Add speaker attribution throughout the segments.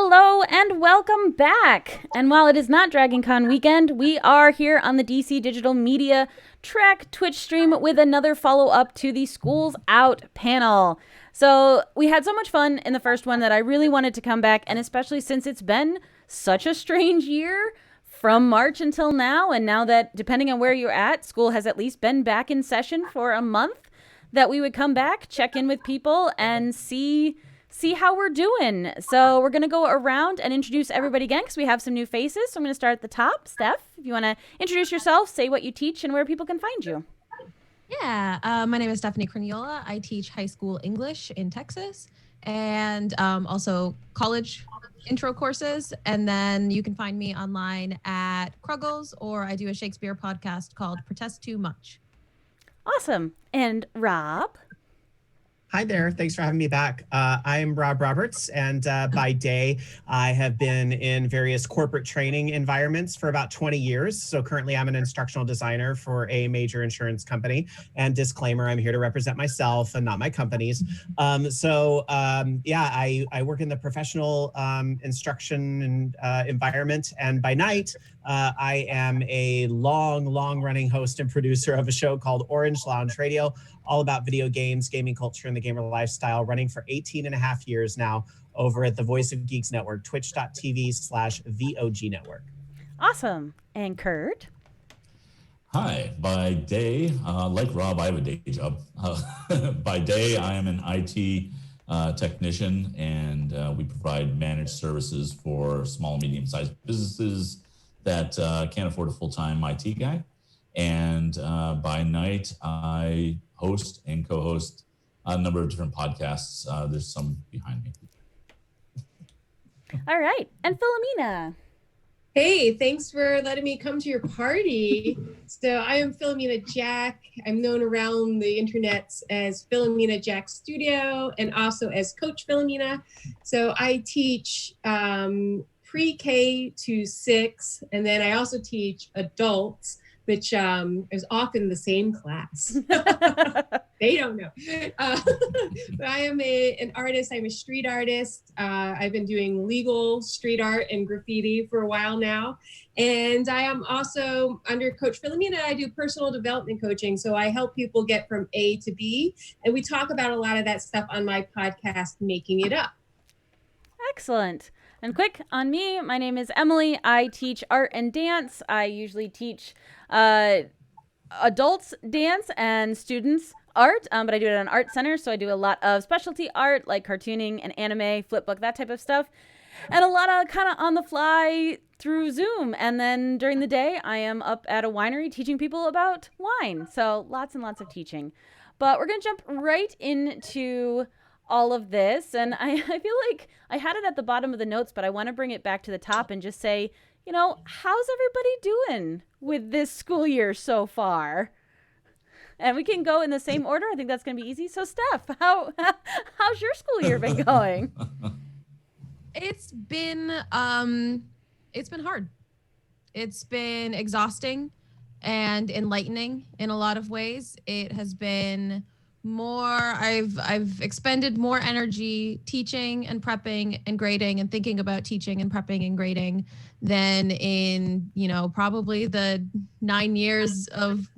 Speaker 1: Hello and welcome back. And while it is not Dragon Con weekend, we are here on the DC Digital Media Track Twitch stream with another follow-up to the Schools Out panel. So we had so much fun in the first one that I really wanted to come back, and especially since it's been such a strange year from March until now, and now that, depending on where you're at, school has at least been back in session for a month, that we would come back, check in with people, and see how we're doing. So we're going to go around and introduce everybody again because we have some new faces. So I'm going to start at the top. Steph, if you want to introduce yourself, say what you teach and where people can find you.
Speaker 2: Yeah, my name is Stephanie Craniola. I teach high school English in Texas and also college intro courses. And then you can find me online at Kruggles, or I do a Shakespeare podcast called Protest Too Much.
Speaker 1: Awesome. And Rob?
Speaker 3: Hi there. Thanks for having me back. I'm Rob Roberts, and by day, I have been in various corporate training environments for about 20 years. So currently, I'm an instructional designer for a major insurance company. And disclaimer, I'm here to represent myself and not my companies. I work in the professional instruction and environment. And by night, I am a long-running host and producer of a show called Orange Lounge Radio, all about video games, gaming culture, and the gamer lifestyle, running for 18 and a half years now over at the Voice of Geeks Network, twitch.tv/VOG Network.
Speaker 1: Awesome. And Kurt?
Speaker 4: Hi. By day, like Rob, I have a day job. By day, I am an IT technician, and we provide managed services for small and medium-sized businesses that can't afford a full-time IT guy. And by night, I host and co-host a number of different podcasts. There's some behind me.
Speaker 1: All right. And Philomena?
Speaker 5: Hey, thanks for letting me come to your party. So I am Philomena Jack. I'm known around the internets as Philomena Jack Studio and also as Coach Philomena. So I teach pre-K to 6, and then I also teach adults, which is often the same class. They don't know. But I am an artist. I'm a street artist. I've been doing legal street art and graffiti for a while now. And I am also, under Coach Philomena, I do personal development coaching. So I help people get from A to B. And we talk about a lot of that stuff on my podcast, Making It Up.
Speaker 1: Excellent. And quick on me, my name is Emily. I teach art and dance. I usually teach adults dance and students art, but I do it at an art center. So I do a lot of specialty art like cartooning and anime, flipbook, that type of stuff. And a lot of kind of on the fly through Zoom. And then during the day, I am up at a winery teaching people about wine. So lots and lots of teaching. But we're going to jump right into all of this. And I feel like I had it at the bottom of the notes, but I want to bring it back to the top and just say, you know, how's everybody doing with this school year so far? And we can go in the same order. I think that's going to be easy. So Steph, how's your school year been going?
Speaker 2: It's been hard. It's been exhausting and enlightening in a lot of ways. It has been more, I've expended more energy teaching and prepping and grading and thinking about teaching and prepping and grading than in, probably the 9 years of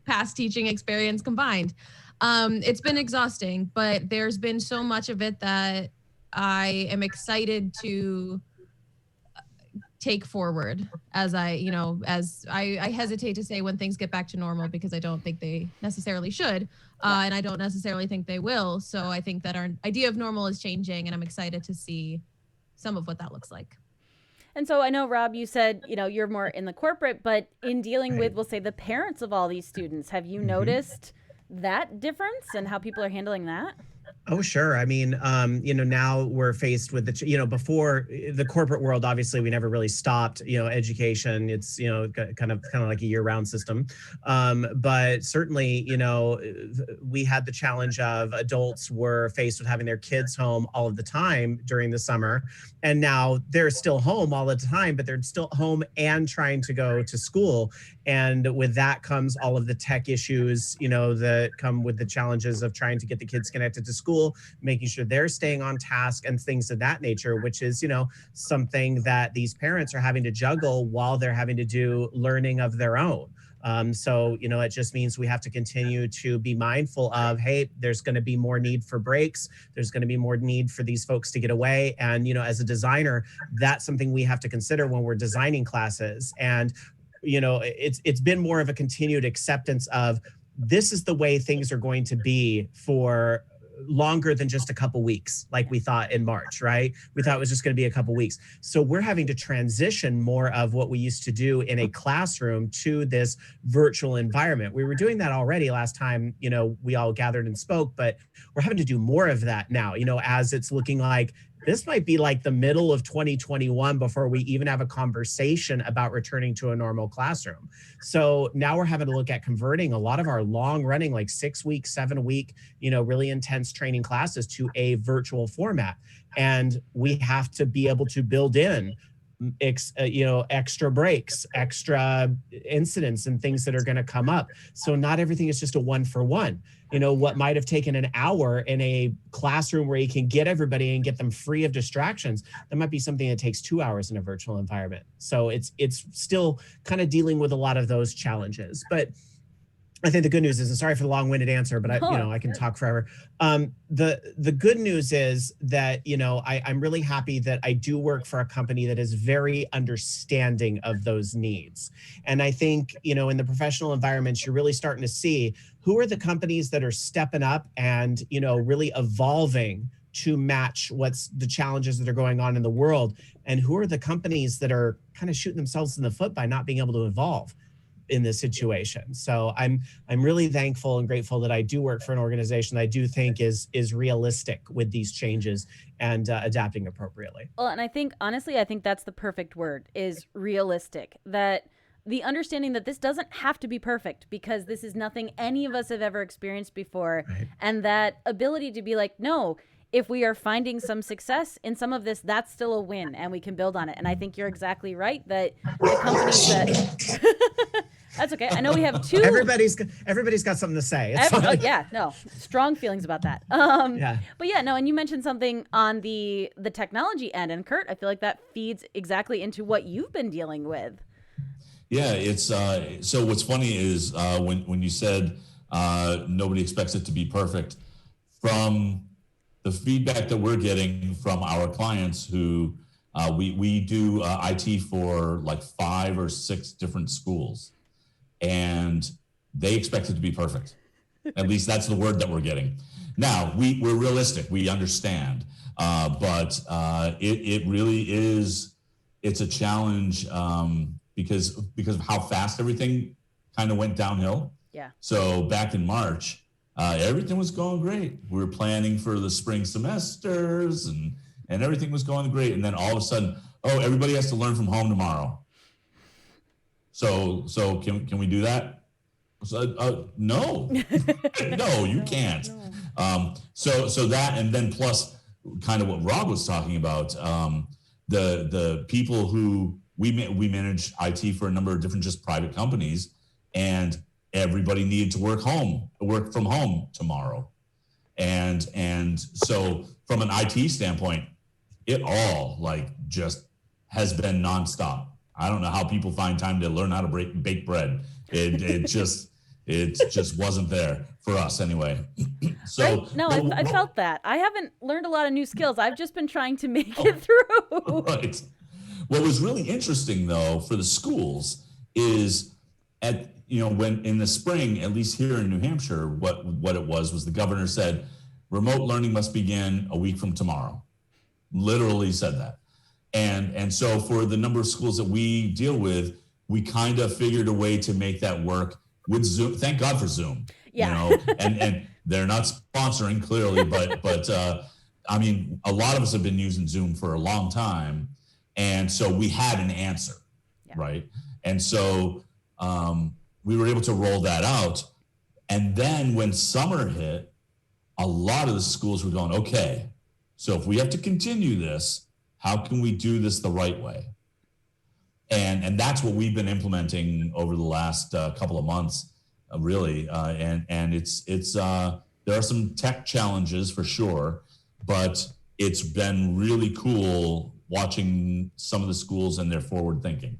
Speaker 2: past teaching experience combined. It's been exhausting, but there's been so much of it that I am excited to take forward as I hesitate to say when things get back to normal because I don't think they necessarily should. And I don't necessarily think they will. So I think that our idea of normal is changing, and I'm excited to see some of what that looks like.
Speaker 1: And so I know, Rob, you said, you're more in the corporate, but in dealing with, we'll say, the parents of all these students, have you noticed that difference and how people are handling that?
Speaker 3: Oh, sure. I mean, now we're faced with before the corporate world, obviously we never really stopped, education. It's, kind of like a year-round system. But certainly, we had the challenge of adults were faced with having their kids home all of the time during the summer. And now they're still home all the time, but they're still home and trying to go to school. And with that comes all of the tech issues, that come with the challenges of trying to get the kids connected to school school, making sure they're staying on task and things of that nature, which is, something that these parents are having to juggle while they're having to do learning of their own. So, it just means we have to continue to be mindful of, hey, there's going to be more need for breaks. There's going to be more need for these folks to get away. And, as a designer, that's something we have to consider when we're designing classes. And, it's been more of a continued acceptance of this is the way things are going to be for longer than just a couple weeks, like we thought in March, right? We thought it was just going to be a couple weeks. So we're having to transition more of what we used to do in a classroom to this virtual environment. We were doing that already last time, we all gathered and spoke, but we're having to do more of that now, as it's looking like this might be like the middle of 2021 before we even have a conversation about returning to a normal classroom. So now we're having to look at converting a lot of our long running, like 6 week, 7 week, really intense training classes to a virtual format. And we have to be able to build in extra breaks, extra incidents and things that are going to come up. So not everything is just a 1-for-1. What might have taken an hour in a classroom where you can get everybody and get them free of distractions, that might be something that takes 2 hours in a virtual environment. So it's still kind of dealing with a lot of those challenges. But I think the good news is, and sorry for the long-winded answer, but I can talk forever. The good news is that, I'm really happy that I do work for a company that is very understanding of those needs. And I think, in the professional environments, you're really starting to see who are the companies that are stepping up and, really evolving to match what's the challenges that are going on in the world, and who are the companies that are kind of shooting themselves in the foot by not being able to evolve in this situation. So I'm really thankful and grateful that I do work for an organization that I do think is realistic with these changes and adapting appropriately.
Speaker 1: Well, and I think, honestly, I think that's the perfect word, is realistic. That the understanding that this doesn't have to be perfect because this is nothing any of us have ever experienced before. Right. And that ability to be like, no, if we are finding some success in some of this, that's still a win and we can build on it. And I think you're exactly right that the companies that... That's okay. I know we have two.
Speaker 3: Everybody's got something to say.
Speaker 1: Yeah, no, strong feelings about that. Yeah. But yeah, no, and you mentioned something on the technology end, and Kurt, I feel like that feeds exactly into what you've been dealing with.
Speaker 4: Yeah, it's so what's funny is when you said nobody expects it to be perfect, from the feedback that we're getting from our clients who we do IT for like 5 or 6 different schools. And they expect it to be perfect. At least that's the word that we're getting. Now, we're realistic. We understand. But it really is, it's a challenge because of how fast everything kind of went downhill.
Speaker 1: Yeah.
Speaker 4: So back in March, everything was going great. We were planning for the spring semesters and everything was going great. And then all of a sudden, everybody has to learn from home tomorrow. So can we do that? So, no, no, you can't. No. So that, and then plus kind of what Rob was talking about, the people who we manage IT for a number of different just private companies, and everybody needed to work from home tomorrow. And so from an IT standpoint, it all just has been nonstop. I don't know how people find time to learn how to bake bread. It just wasn't there for us anyway. So
Speaker 1: right? No, I felt that. I haven't learned a lot of new skills. I've just been trying to make it through.
Speaker 4: Right. What was really interesting though for the schools is when in the spring, at least here in New Hampshire, what it was the governor said, remote learning must begin a week from tomorrow. Literally said that. And so for the number of schools that we deal with, we kind of figured a way to make that work with Zoom. Thank God for Zoom.
Speaker 1: Yeah.
Speaker 4: And they're not sponsoring clearly, but I mean, a lot of us have been using Zoom for a long time. And so we had an answer, right? And so we were able to roll that out. And then when summer hit, a lot of the schools were going, okay, so if we have to continue this, how can we do this the right way? And that's what we've been implementing over the last couple of months, really. And it's There are some tech challenges for sure, but it's been really cool watching some of the schools and their forward thinking.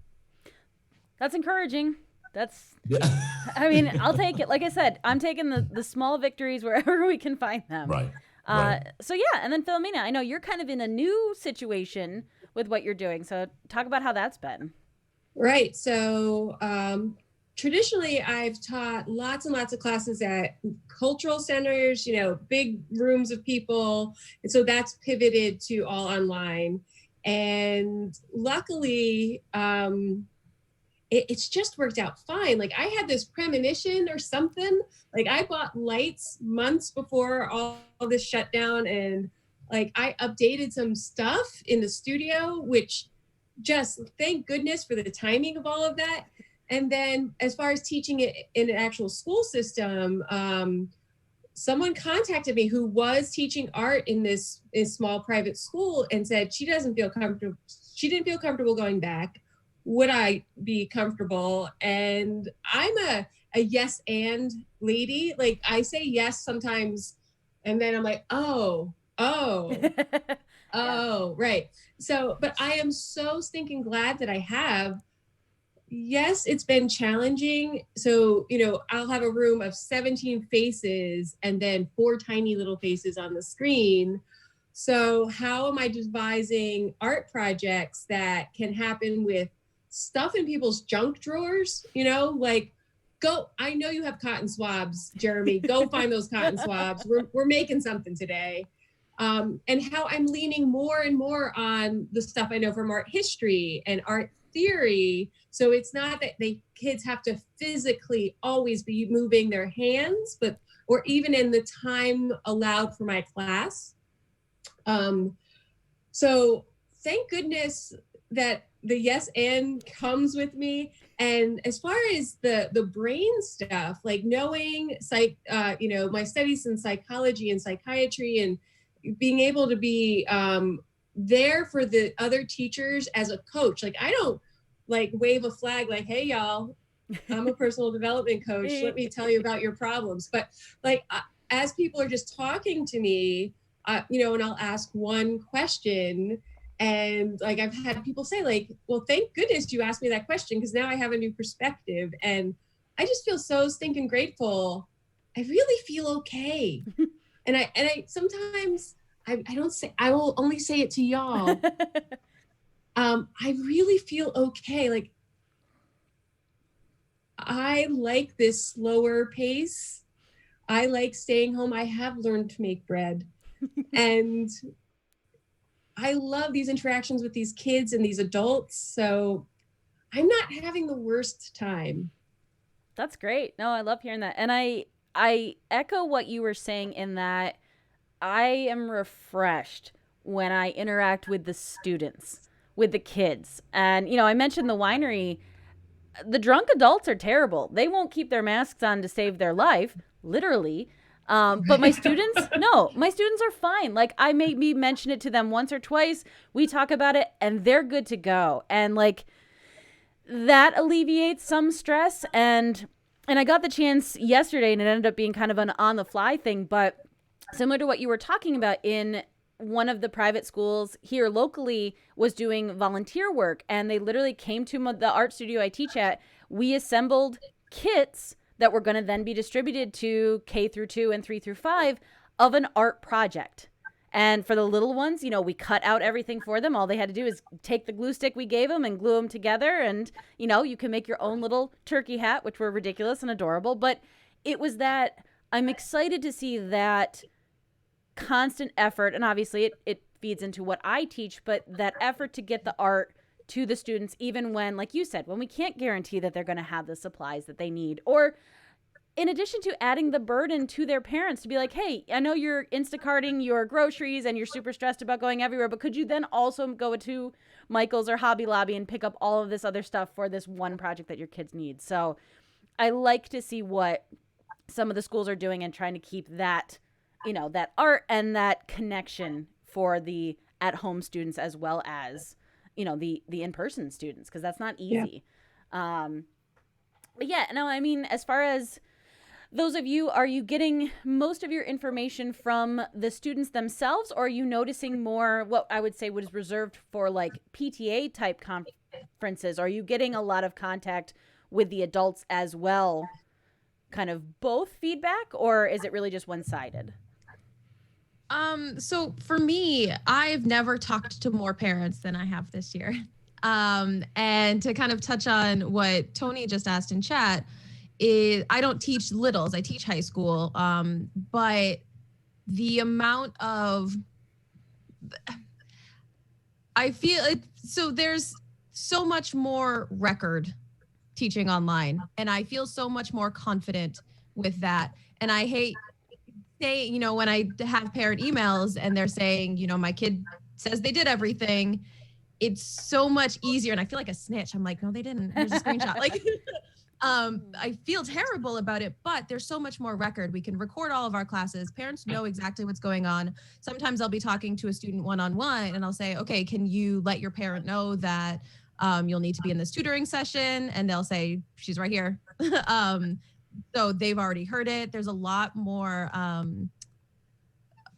Speaker 1: That's encouraging. That's,
Speaker 4: Yeah.
Speaker 1: I mean, I'll take it. Like I said, I'm taking the small victories wherever we can find them.
Speaker 4: Right. Right.
Speaker 1: So yeah, and then Philomena, I know you're kind of in a new situation with what you're doing. So talk about how that's been.
Speaker 5: Right. So traditionally, I've taught lots and lots of classes at cultural centers, big rooms of people. And so that's pivoted to all online. And luckily, it's just worked out fine. Like I had this premonition or something. Like I bought lights months before all this shut down, and like I updated some stuff in the studio, which just thank goodness for the timing of all of that. And then as far as teaching it in an actual school system, someone contacted me who was teaching art in this small private school and said she didn't feel comfortable going back. Would I be comfortable? And I'm a yes and lady. Like I say yes sometimes, and then I'm like, oh, right. So, but I am so stinking glad that I have. Yes, it's been challenging. So, I'll have a room of 17 faces and then 4 tiny little faces on the screen. So how am I devising art projects that can happen with stuff in people's junk drawers? Go, I know you have cotton swabs, Jeremy, go find those cotton swabs. We're making something today. And how I'm leaning more and more on the stuff I know from art history and art theory. So it's not that kids have to physically always be moving their hands, or even in the time allowed for my class. So thank goodness that the yes and comes with me. And as far as the brain stuff, like knowing my studies in psychology and psychiatry, and being able to be there for the other teachers as a coach. Like I don't wave a flag like, hey y'all, I'm a personal development coach, let me tell you about your problems. But as people are just talking to me, and I'll ask one question, and I've had people say well, thank goodness you asked me that question, because now I have a new perspective, and I just feel so stinking grateful. I really feel okay. And I sometimes I don't say, I will only say it to y'all. I really feel okay. I like this slower pace. I like staying home. I have learned to make bread. And I love these interactions with these kids and these adults. So I'm not having the worst time.
Speaker 1: That's great. No, I love hearing that. And I echo what you were saying in that I am refreshed when I interact with the students, with the kids. And, I mentioned the winery. The drunk adults are terrible. They won't keep their masks on to save their life, literally. But my students, no, my students are fine. I maybe mention it to them once or twice. We talk about it and they're good to go. And that alleviates some stress. And I got the chance yesterday, and it ended up being kind of an on the fly thing, but similar to what you were talking about, in one of the private schools here locally was doing volunteer work, and they literally came to the art studio I teach at. We assembled kits that were going to then be distributed to K through 2 and 3 through 5 of an art project. And for the little ones, we cut out everything for them. All they had to do is take the glue stick we gave them and glue them together. And, you can make your own little turkey hat, which were ridiculous and adorable. But it was that I'm excited to see that constant effort. And obviously it feeds into what I teach, but that effort to get the art to the students, even when, like you said, when we can't guarantee that they're going to have the supplies that they need, or in addition to adding the burden to their parents to be like, hey, I know you're Instacarting your groceries and you're super stressed about going everywhere, but could you then also go to Michael's or Hobby Lobby and pick up all of this other stuff for this one project that your kids need? So I like to see what some of the schools are doing and trying to keep that, that art and that connection for the at-home students as well as, the in-person students, because that's not easy. Yeah. But yeah, no, I mean, as far as those of you, are you getting most of your information from the students themselves, or are you noticing more what I would say was reserved for like PTA type conferences? Are you getting a lot of contact with the adults as well? Kind of both feedback, or is it really just one-sided?
Speaker 2: So for me, I've never talked to more parents than I have this year. And to kind of touch on what Tony just asked in chat, is I don't teach littles, I teach high school. But the amount of, I feel it, so there's so much more record teaching online, and I feel so much more confident with that. And I hate saying, when I have parent emails and they're saying, my kid says they did everything, it's so much easier. And I feel like a snitch. I'm like, no, they didn't. Here's a screenshot. Like, I feel terrible about it, but there's so much more record. We can record all of our classes. Parents know exactly what's going on. Sometimes I'll be talking to a student one-on-one and I'll say, okay, can you let your parent know that you'll need to be in this tutoring session? And they'll say, she's right here. So they've already heard it. There's a lot more,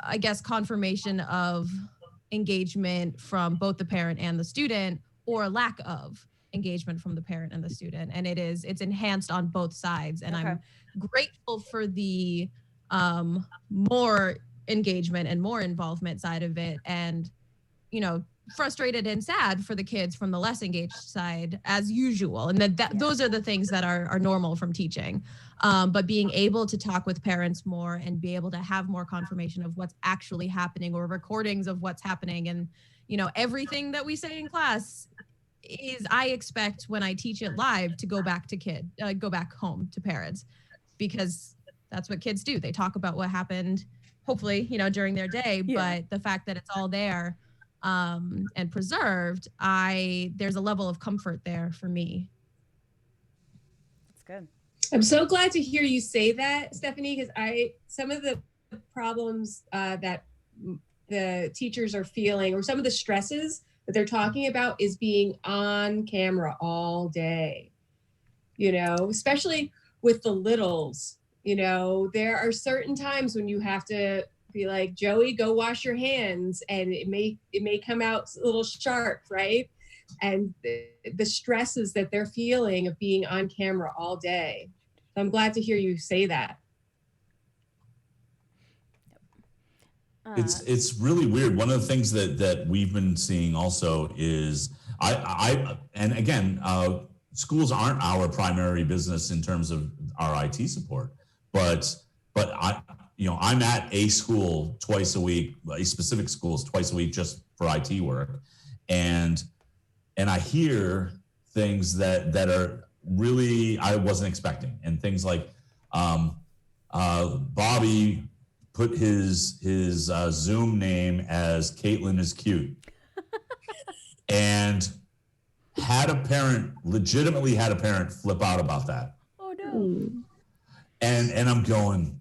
Speaker 2: I guess, confirmation of engagement from both the parent and the student, or lack of engagement from the parent and the student. And it's enhanced on both sides. And
Speaker 1: Okay.
Speaker 2: I'm grateful for the more engagement and more involvement side of it. And, frustrated and sad for the kids from the less engaged side, as usual. And those are the things that are normal from teaching. But being able to talk with parents more and be able to have more confirmation of what's actually happening, or recordings of what's happening. And, everything that we say in class is, I expect when I teach it live to go back home to parents, because that's what kids do. They talk about what happened, hopefully, during their day.
Speaker 1: Yeah.
Speaker 2: But the fact that it's all there and preserved, there's a level of comfort there for me.
Speaker 1: That's good.
Speaker 5: I'm so glad to hear you say that, Stephanie, because some of the problems that the teachers are feeling, or some of the stresses that they're talking about, is being on camera all day, especially with the littles. There are certain times when you have to be like, Joey, go wash your hands, and it may come out a little sharp, right? And the stresses that they're feeling of being on camera all day. So I'm glad to hear you say that.
Speaker 4: It's really weird. One of the things that we've been seeing also is and again, schools aren't our primary business in terms of our IT support, but I'm at a school twice a week, a specific schools twice a week just for IT work, and I hear things that are really I wasn't expecting, and things like Bobby put his Zoom name as Caitlin is cute, and legitimately had a parent flip out about that.
Speaker 1: Oh no.
Speaker 4: And I'm going,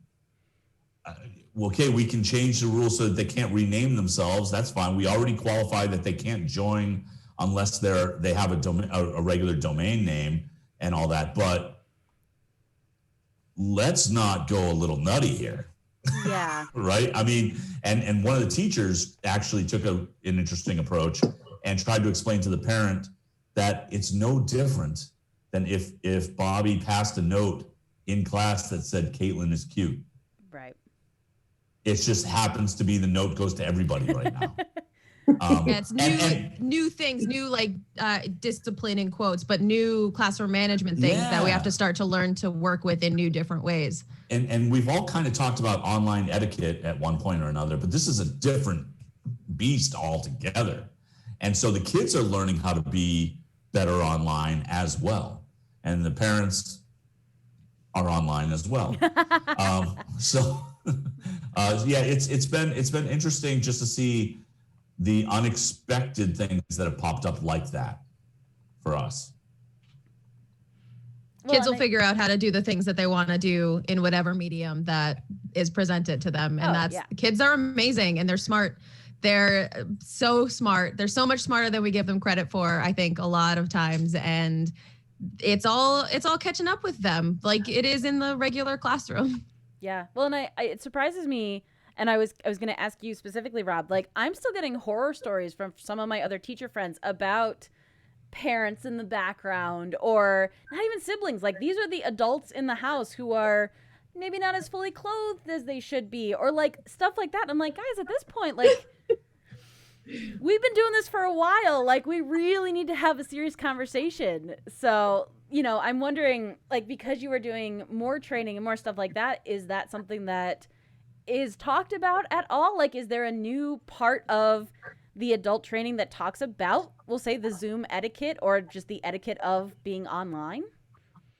Speaker 4: okay, we can change the rules so that they can't rename themselves. That's fine. We already qualified that they can't join unless they have a regular domain name and all that. But let's not go a little nutty here.
Speaker 1: Yeah.
Speaker 4: Right? I mean, and one of the teachers actually took an interesting approach and tried to explain to the parent that it's no different than if Bobby passed a note in class that said Caitlin is cute.
Speaker 1: Right.
Speaker 4: It just happens to be the note goes to everybody right now.
Speaker 2: Yeah, it's new things, new discipline in quotes, but new classroom management things that we have to start to learn to work with in new different ways.
Speaker 4: And we've all kind of talked about online etiquette at one point or another, but this is a different beast altogether. And so the kids are learning how to be better online as well. And the parents are online as well. It's been interesting just to see the unexpected things that have popped up like that for us.
Speaker 2: Kids will figure out how to do the things that they want to do in whatever medium that is presented to them. And kids are amazing and they're smart. They're so smart. They're so much smarter than we give them credit for, I think, a lot of times. And it's all catching up with them like it is in the regular classroom.
Speaker 1: Yeah. Well, and it surprises me. And I was going to ask you specifically, Rob, like I'm still getting horror stories from some of my other teacher friends about parents in the background, or not even siblings. Like these are the adults in the house who are maybe not as fully clothed as they should be, or like stuff like that. And I'm like, guys, at this point, like we've been doing this for a while. Like we really need to have a serious conversation. So, I'm wondering, like, because you were doing more training and more stuff like that, is that something that is talked about at all? Like, is there a new part of the adult training that talks about, we'll say, the Zoom etiquette or just the etiquette of being online?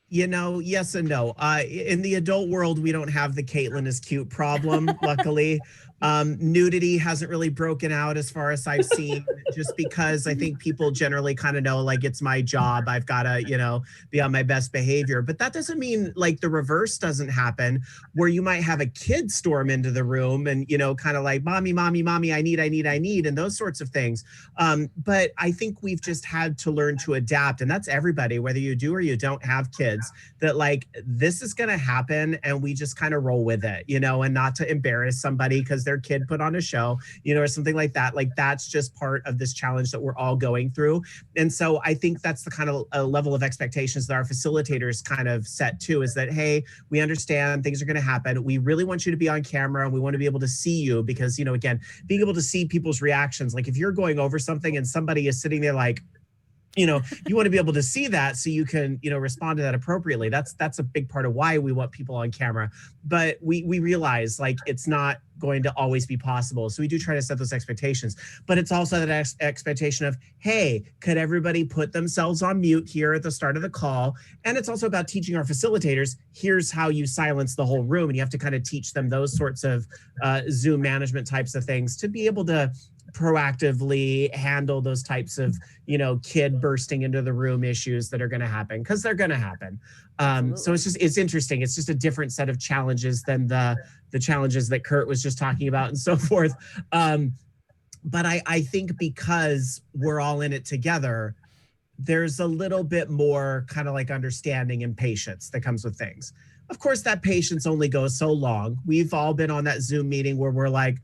Speaker 3: Yes and no. In the adult world, we don't have the Caitlin is cute problem, luckily. Nudity hasn't really broken out as far as I've seen, just because I think people generally kind of know, like, it's my job. I've got to, be on my best behavior. But that doesn't mean like the reverse doesn't happen, where you might have a kid storm into the room and, kind of like, mommy, I need, and those sorts of things. But I think we've just had to learn to adapt. And that's everybody, whether you do or you don't have kids, that like, this is going to happen. And we just kind of roll with it, and not to embarrass somebody because their kid put on a show, or something like that. Like that's just part of this challenge that we're all going through. And so I think that's the kind of level of expectations that our facilitators kind of set too, is that, hey, we understand things are going to happen. We really want you to be on camera and we want to be able to see you because, again, being able to see people's reactions, like if you're going over something and somebody is sitting there like, you want to be able to see that so you can, respond to that appropriately. That's a big part of why we want people on camera. But we realize like it's not going to always be possible. So we do try to set those expectations. But it's also that expectation of, hey, could everybody put themselves on mute here at the start of the call? And it's also about teaching our facilitators, here's how you silence the whole room. And you have to kind of teach them those sorts of Zoom management types of things to be able to proactively handle those types of, kid bursting into the room issues that are going to happen, because they're going to happen. So it's interesting. It's just a different set of challenges than the challenges that Kurt was just talking about and so forth. But I think because we're all in it together, there's a little bit more kind of like understanding and patience that comes with things. Of course, that patience only goes so long. We've all been on that Zoom meeting where we're like,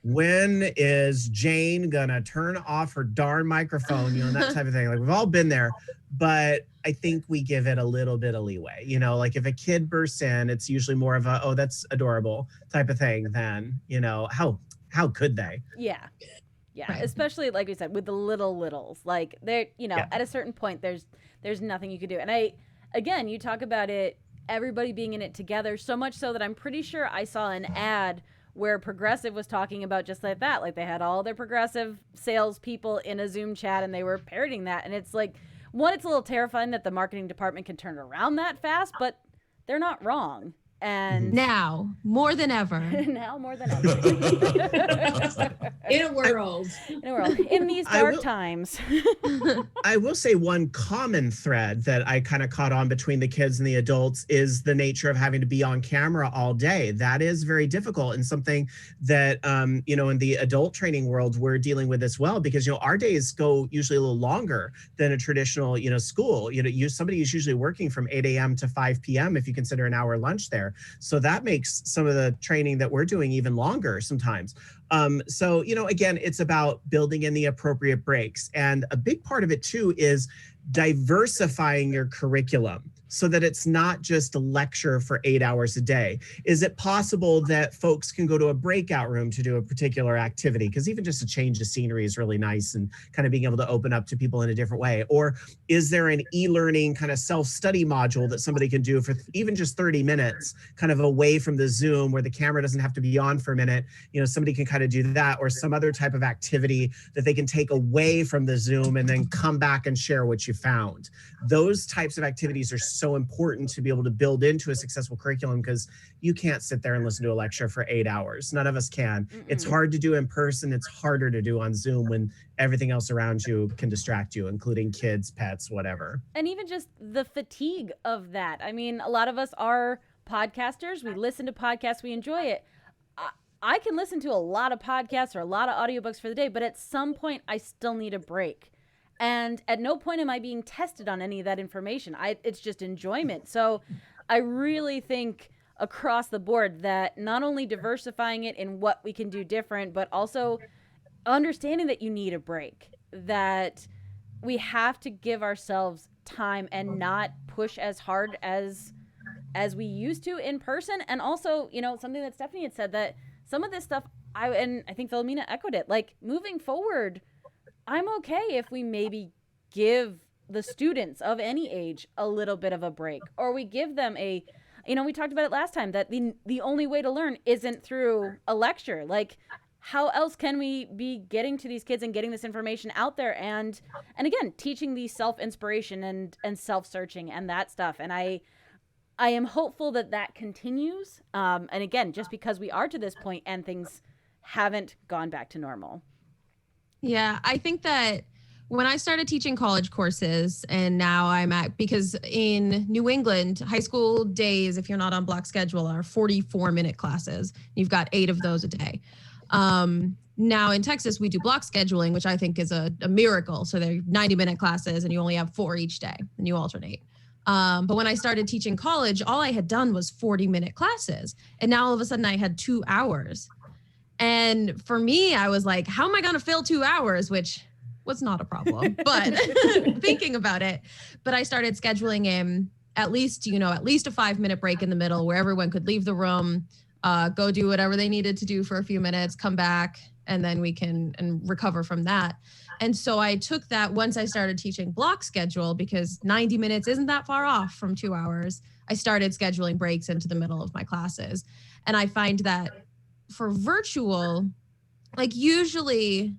Speaker 3: when is Jane gonna turn off her darn microphone? That type of thing. Like we've all been there, but I think we give it a little bit of leeway. Like if a kid bursts in, it's usually more of a, oh, that's adorable type of thing than, how could they?
Speaker 1: Yeah. Right. Especially like we said, with the littles, like they're, at a certain point, there's nothing you could do. And again, you talk about it, everybody being in it together, so much so that I'm pretty sure I saw an ad where Progressive was talking about just like that. Like they had all their Progressive salespeople in a Zoom chat and they were parroting that. And it's like, one, it's a little terrifying that the marketing department can turn around that fast, but they're not wrong. And
Speaker 2: now more than ever.
Speaker 1: Now more than ever.
Speaker 5: In a world.
Speaker 1: In these dark times.
Speaker 3: I will say one common thread that I kind of caught on between the kids and the adults is the nature of having to be on camera all day. That is very difficult and something that, in the adult training world, we're dealing with as well, because, our days go usually a little longer than a traditional, school. Somebody is usually working from 8 a.m. to 5 p.m. if you consider an hour lunch there. So that makes some of the training that we're doing even longer sometimes. So, again, it's about building in the appropriate breaks. And a big part of it, too, is diversifying your curriculum so that it's not just a lecture for 8 hours a day. Is it possible that folks can go to a breakout room to do a particular activity? Because even just a change of scenery is really nice, and kind of being able to open up to people in a different way. Or is there an e-learning kind of self-study module that somebody can do for even just 30 minutes, kind of away from the Zoom where the camera doesn't have to be on for a minute? Somebody can kind of do that, or some other type of activity that they can take away from the Zoom and then come back and share what you found. Those types of activities are so important to be able to build into a successful curriculum, because you can't sit there and listen to a lecture for 8 hours. None of us can. It's hard to do in person. It's harder to do on Zoom when everything else around you can distract you, including kids, pets, whatever.
Speaker 1: And even just the fatigue of that. I mean, a lot of us are podcasters. We listen to podcasts. We enjoy it. I can listen to a lot of podcasts or a lot of audiobooks for the day, but at some point I still need a break. And at no point am I being tested on any of that information. It's just enjoyment. So I really think across the board that not only diversifying it in what we can do different, but also understanding that you need a break, that we have to give ourselves time and not push as hard as we used to in person. And also, you know, something that Stephanie had said, that some of this stuff, I think Philomena echoed it, like moving forward, I'm okay if we maybe give the students of any age a little bit of a break, or we give them a, you know, we talked about it last time, that the only way to learn isn't through a lecture. Like, how else can we be getting to these kids and getting this information out there, and again, teaching these self-inspiration and self-searching and that stuff. And I am hopeful that continues. And again, just because we are to this point and things haven't gone back to normal.
Speaker 2: Yeah, I think that when I started teaching college courses, and now because in New England, high school days, if you're not on block schedule, are 44-minute classes. You've got 8 of those a day. Now in Texas, we do block scheduling, which I think is a miracle. So they're 90-minute classes and you only have 4 each day and you alternate. But when I started teaching college, all I had done was 40-minute classes. And now all of a sudden I had 2 hours. And for me, I was like, how am I going to fill 2 hours? Which was not a problem, but thinking about it. But I started scheduling in at least a 5-minute break in the middle where everyone could leave the room, go do whatever they needed to do for a few minutes, come back, and then we can recover from that. And so I took that once I started teaching block schedule, because 90 minutes isn't that far off from 2 hours. I started scheduling breaks into the middle of my classes. And I find that for virtual, like usually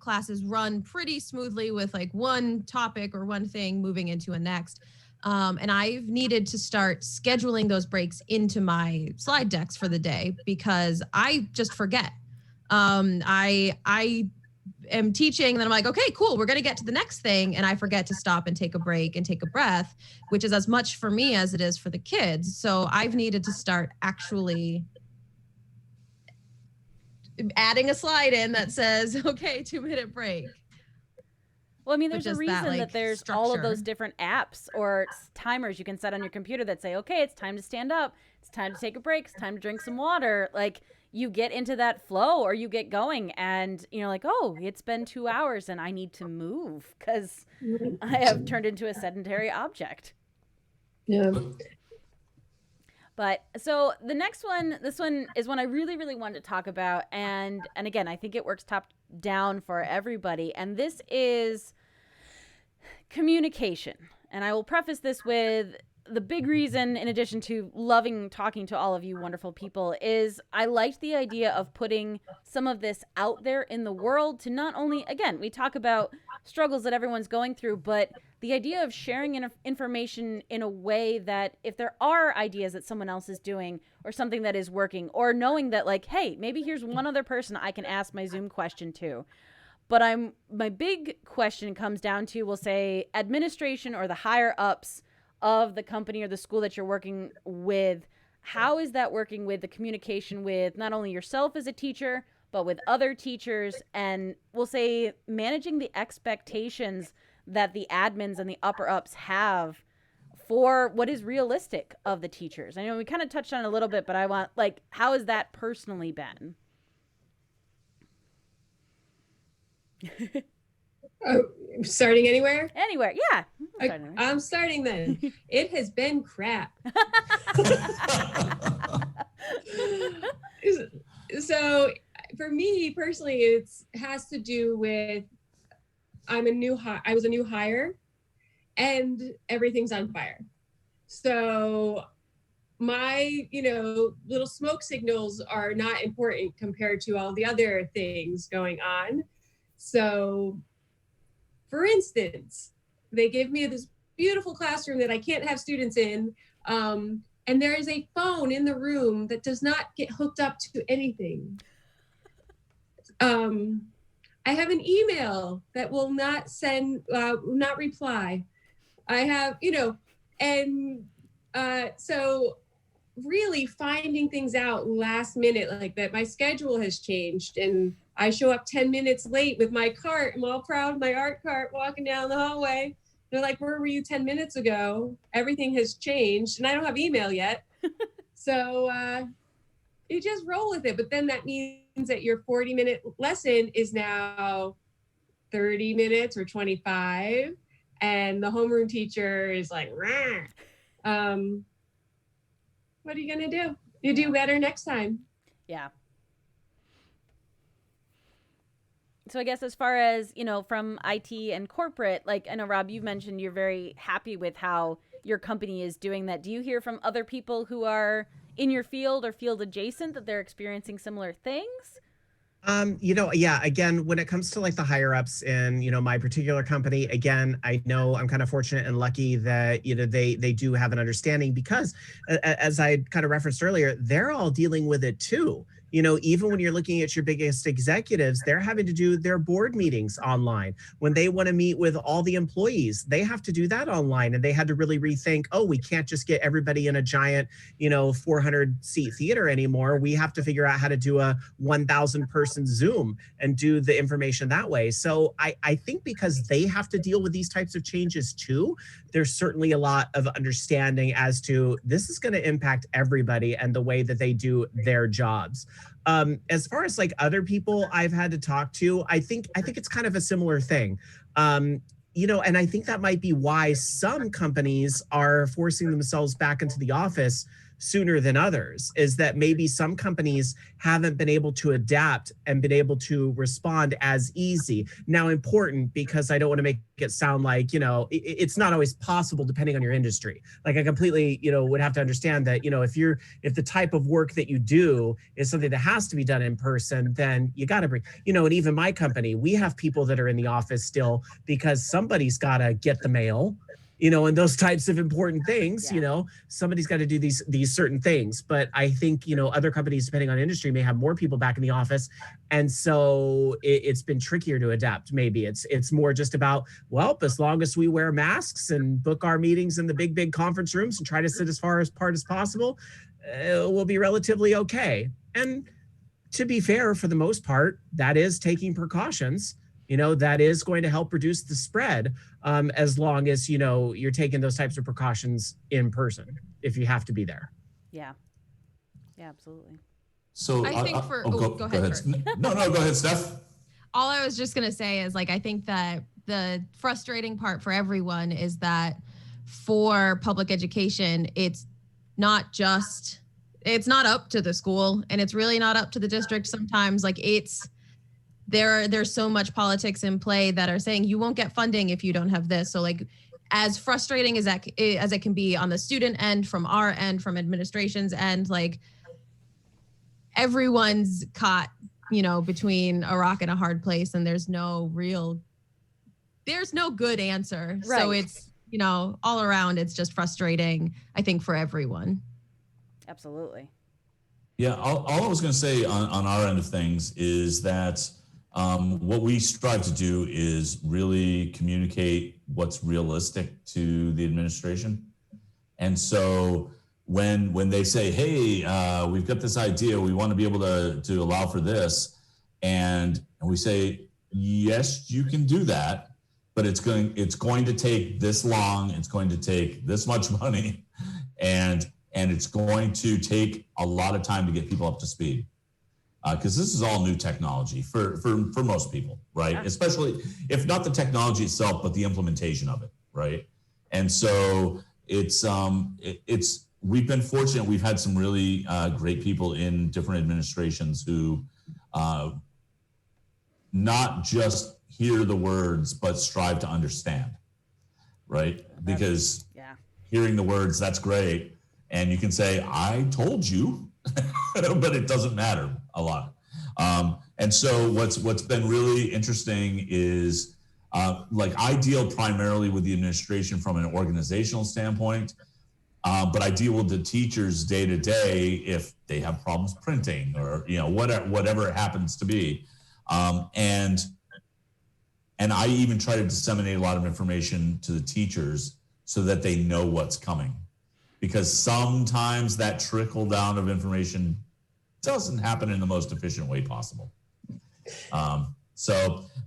Speaker 2: classes run pretty smoothly with like one topic or one thing moving into a next. And I've needed to start scheduling those breaks into my slide decks for the day because I just forget. I am teaching and then I'm like, okay, cool, we're going to get to the next thing. And I forget to stop and take a break and take a breath, which is as much for me as it is for the kids. So I've needed to start actually adding a slide in that says, okay, 2-minute break.
Speaker 1: Well, I mean, there's a reason that there's
Speaker 2: structure.
Speaker 1: All of those different apps or timers you can set on your computer that say, okay, it's time to stand up. It's time to take a break. It's time to drink some water. Like, you get into that flow or you get going and, you know, like, oh, it's been 2 hours and I need to move because I have turned into a sedentary object.
Speaker 5: Yeah.
Speaker 1: But so the next one, this one is one I really, really wanted to talk about. And again, I think it works top down for everybody. And this is communication. And I will preface this with the big reason, in addition to loving talking to all of you wonderful people, is I liked the idea of putting some of this out there in the world to not only, again, we talk about struggles that everyone's going through, but the idea of sharing information in a way that if there are ideas that someone else is doing or something that is working, or knowing that like, hey, maybe here's one other person I can ask my Zoom question to. But my big question comes down to, we'll say, administration or the higher ups of the company or the school that you're working with. How is that working with the communication with not only yourself as a teacher, but with other teachers, and we'll say managing the expectations that the admins and the upper ups have for what is realistic of the teachers? I know we kind of touched on it a little bit, but I want, like, how has that personally been?
Speaker 5: Starting anywhere?
Speaker 1: Anywhere, yeah.
Speaker 5: I'm starting then. It has been crap. So for me personally, it has to do with I was a new hire and everything's on fire. So my, little smoke signals are not important compared to all the other things going on. So for instance, they gave me this beautiful classroom that I can't have students in. And there is a phone in the room that does not get hooked up to anything. I have an email that will not not reply. I have, so really finding things out last minute, like that my schedule has changed and I show up 10 minutes late with my cart. I'm all proud of my art cart walking down the hallway. They're like, where were you 10 minutes ago? Everything has changed and I don't have email yet. So you just roll with it. But then that means that your 40-minute lesson is now 30 minutes or 25. And the homeroom teacher is like, rah. What are you going to do? You do better next time.
Speaker 1: Yeah. So I guess as far as, from IT and corporate, like I know, Rob, you've mentioned you're very happy with how your company is doing that. Do you hear from other people who are in your field or field adjacent that they're experiencing similar things?
Speaker 3: Yeah, again, when it comes to like the higher ups in, my particular company, again, I know I'm kind of fortunate and lucky that, they do have an understanding because as I kind of referenced earlier, they're all dealing with it too. Even when you're looking at your biggest executives, they're having to do their board meetings online. When they want to meet with all the employees, they have to do that online. And they had to really rethink, we can't just get everybody in a giant, 400 seat theater anymore. We have to figure out how to do a 1,000 person Zoom and do the information that way. So I think because they have to deal with these types of changes too, there's certainly a lot of understanding as to this is going to impact everybody and the way that they do their jobs. As far as like other people I've had to talk to, I think it's kind of a similar thing. And I think that might be why some companies are forcing themselves back into the office sooner than others, is that maybe some companies haven't been able to adapt and been able to respond as easy. Now, important, because I don't want to make it sound like, it's not always possible depending on your industry. Like I completely, would have to understand that, if the type of work that you do is something that has to be done in person, then you got to bring, and even my company, we have people that are in the office still because somebody's got to get the mail, and those types of important things, somebody's got to do these certain things. But I think, other companies, depending on industry, may have more people back in the office. And so it's been trickier to adapt. Maybe it's more just about, well, as long as we wear masks and book our meetings in the big conference rooms and try to sit as far apart as possible, we'll be relatively okay. And to be fair, for the most part, that is taking precautions. That is going to help reduce the spread as long as, you're taking those types of precautions in person if you have to be there.
Speaker 1: Yeah. Yeah, absolutely.
Speaker 4: So
Speaker 2: I think go ahead.
Speaker 4: No, go ahead, Steph.
Speaker 2: All I was just going to say is I think that the frustrating part for everyone is that for public education, it's not up to the school and it's really not up to the district. Sometimes there's so much politics in play that are saying you won't get funding if you don't have this. So as frustrating as it can be on the student end, from our end, from administration's end, everyone's caught, between a rock and a hard place, and there's no good answer. Right. So it's, all around, it's just frustrating, I think, for everyone.
Speaker 1: Absolutely.
Speaker 4: Yeah. All I was going to say on our end of things is that what we strive to do is really communicate what's realistic to the administration. And so when they say, hey, we've got this idea, we want to be able to allow for this. And we say, yes, you can do that, but it's going to take this long. It's going to take this much money. And it's going to take a lot of time to get people up to speed. Because this is all new technology for most people, right? Yeah. Especially if not the technology itself, but the implementation of it, right? And so we've been fortunate. We've had some really great people in different administrations who not just hear the words, but strive to understand, right? Because hearing the words, that's great. And you can say, I told you, but it doesn't matter a lot. And so what's been really interesting is I deal primarily with the administration from an organizational standpoint, but I deal with the teachers day to day if they have problems printing or whatever it happens to be, and I even try to disseminate a lot of information to the teachers so that they know what's coming. because sometimes that trickle down of information doesn't happen in the most efficient way possible. But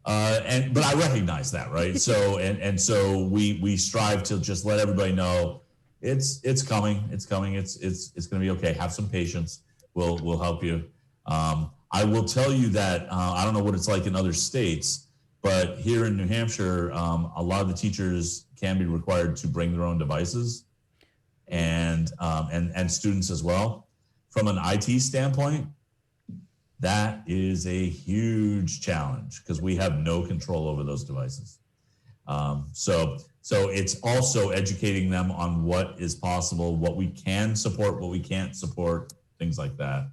Speaker 4: I recognize that, right? So we strive to just let everybody know it's coming. It's going to be okay. Have some patience. We'll help you. I will tell you that I don't know what it's like in other states, but here in New Hampshire, a lot of the teachers can be required to bring their own devices, and students as well. From an IT standpoint, that is a huge challenge because we have no control over those devices. So it's also educating them on what is possible, what we can support, what we can't support, things like that.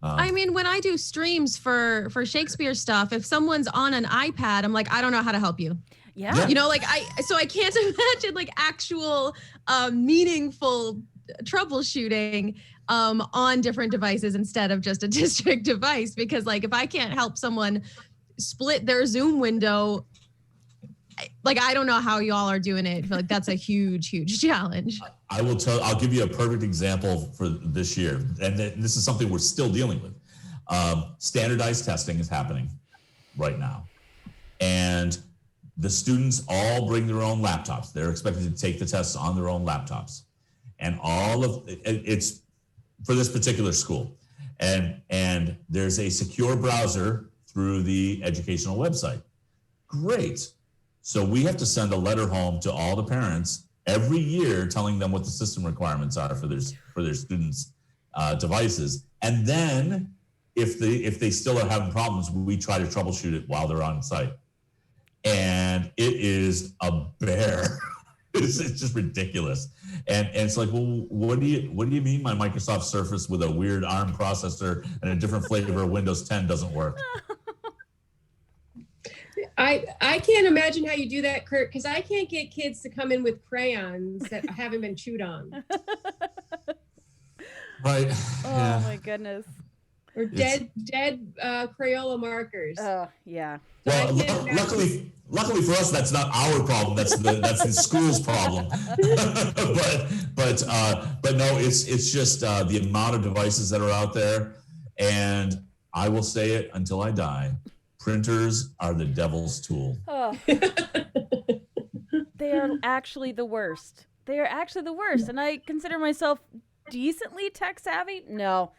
Speaker 2: I mean, when I do streams for Shakespeare stuff, if someone's on an iPad, I'm like, I don't know how to help you.
Speaker 1: Yeah.
Speaker 2: You know, like I can't imagine like actual meaningful troubleshooting on different devices instead of just a district device, because like if I can't help someone split their Zoom window, like I don't know how y'all are doing it. I feel like that's a huge challenge.
Speaker 4: I'll give you a perfect example for this year, and this is something we're still dealing with. Standardized testing is happening right now, and the students all bring their own laptops. They're expected to take the tests on their own laptops, and all of it's for this particular school, and there's a secure browser through the educational website. Great. So we have to send a letter home to all the parents every year telling them what the system requirements are for their students' devices. And then if they still are having problems, we try to troubleshoot it while they're on site. And it is a bear. It's just ridiculous. And it's like, well, what do you mean my Microsoft Surface with a weird ARM processor and a different flavor of Windows 10 doesn't work?
Speaker 5: I can't imagine how you do that, Kurt, because I can't get kids to come in with crayons that haven't been chewed on.
Speaker 4: Right.
Speaker 1: Oh my goodness.
Speaker 5: Or dead Crayola markers.
Speaker 1: Oh yeah.
Speaker 4: Well, luckily for us, that's not our problem. That's the school's problem. but no, it's just the amount of devices that are out there, and I will say it until I die. Printers are the devil's tool.
Speaker 1: Oh. They are actually the worst. They are actually the worst. And I consider myself decently tech savvy. No,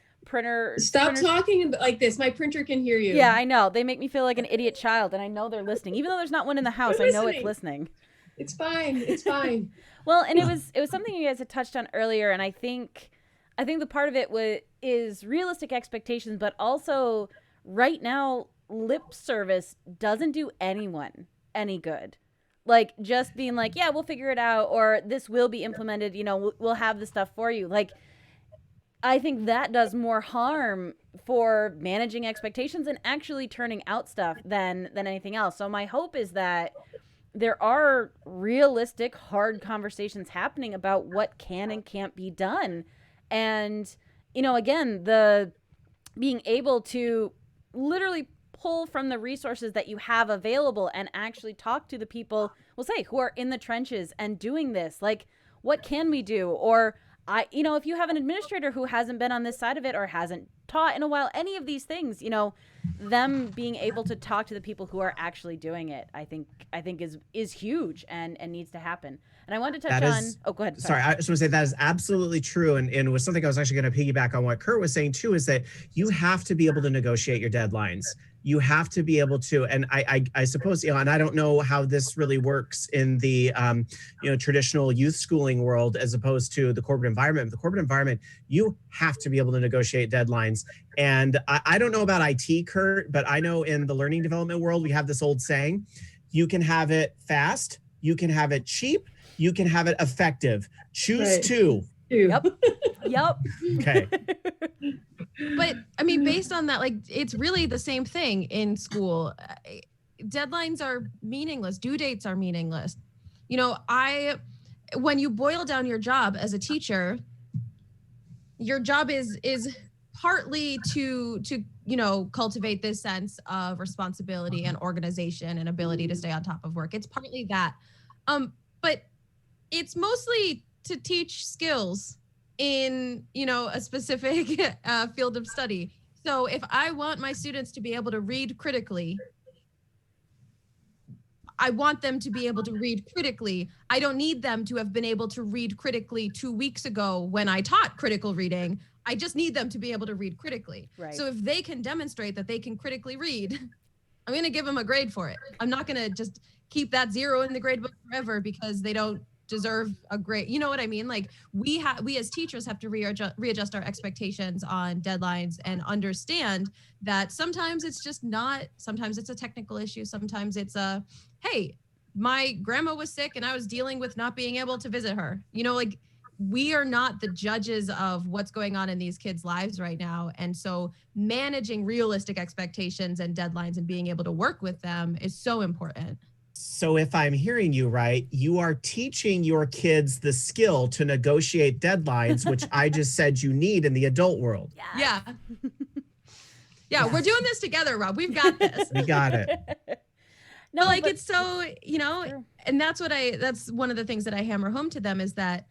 Speaker 5: Stop talking like this. My printer can hear you.
Speaker 1: Yeah, I know. They make me feel like an idiot child, and I know they're listening. Even though there's not one in the house, I know it's listening.
Speaker 5: It's fine. It's fine.
Speaker 1: Well, and it was something you guys had touched on earlier, and I think the part of it is realistic expectations, but also right now lip service doesn't do anyone any good. Like just being like, yeah, we'll figure it out, or this will be implemented, you know, we'll have the stuff for you. Like, I think that does more harm for managing expectations and actually turning out stuff than anything else. So my hope is that there are realistic, hard conversations happening about what can and can't be done. And, you know, again, the being able to literally pull from the resources that you have available and actually talk to the people, we'll say, who are in the trenches and doing this. Like, what can we do? Or if you have an administrator who hasn't been on this side of it or hasn't taught in a while, any of these things, you know, them being able to talk to the people who are actually doing it, I think is huge and needs to happen. And I wanted to touch on. Oh, go ahead.
Speaker 3: Sorry, I just want to say that is absolutely true, and it was something I was actually going to piggyback on what Kurt was saying too. Is that you have to be able to negotiate your deadlines. You have to be able to, and I suppose, you know, and I don't know how this really works in the traditional youth schooling world as opposed to the corporate environment. The corporate environment, you have to be able to negotiate deadlines. And I don't know about IT, Kurt, but I know in the learning development world, we have this old saying: you can have it fast, you can have it cheap, you can have it effective. Choose two.
Speaker 1: Yep.
Speaker 3: Okay.
Speaker 2: But I mean, based on that, like, it's really the same thing in school. Deadlines are meaningless. Due dates are meaningless. You know, when you boil down your job as a teacher, your job is partly to cultivate this sense of responsibility and organization and ability to stay on top of work. It's partly that, but it's mostly to teach skills in, a specific field of study. So if I want my students to be able to read critically, I want them to be able to read critically. I don't need them to have been able to read critically 2 weeks ago when I taught critical reading. I just need them to be able to read critically.
Speaker 1: Right.
Speaker 2: So if they can demonstrate that they can critically read, I'm going to give them a grade for it. I'm not going to just keep that 0 in the grade book forever because they don't deserve a grade. You know what I mean? Like we as teachers have to readjust our expectations on deadlines and understand that sometimes it's just not, sometimes it's a technical issue. Sometimes it's hey, my grandma was sick and I was dealing with not being able to visit her. Like we are not the judges of what's going on in these kids' lives right now. And so managing realistic expectations and deadlines and being able to work with them is so important.
Speaker 3: So if I'm hearing you right, you are teaching your kids the skill to negotiate deadlines, which I just said you need in the adult world.
Speaker 2: Yeah. Yeah, we're doing this together, Rob. We've got this.
Speaker 3: We got it.
Speaker 2: No, like it's so, and that's one of the things that I hammer home to them is that,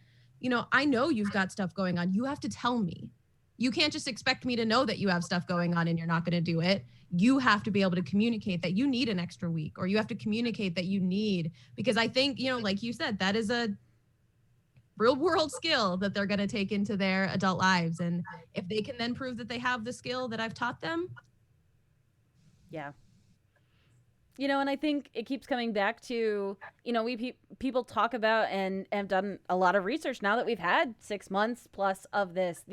Speaker 2: I know you've got stuff going on. You have to tell me. You can't just expect me to know that you have stuff going on and you're not going to do it. You have to be able to communicate that you need an extra week, or you have to communicate that you need, because I think, like you said, that is a real world skill that they're going to take into their adult lives. And if they can then prove that they have the skill that I've taught them.
Speaker 1: Yeah. And I think it keeps coming back to, people talk about and have done a lot of research now that we've had 6 months plus of this,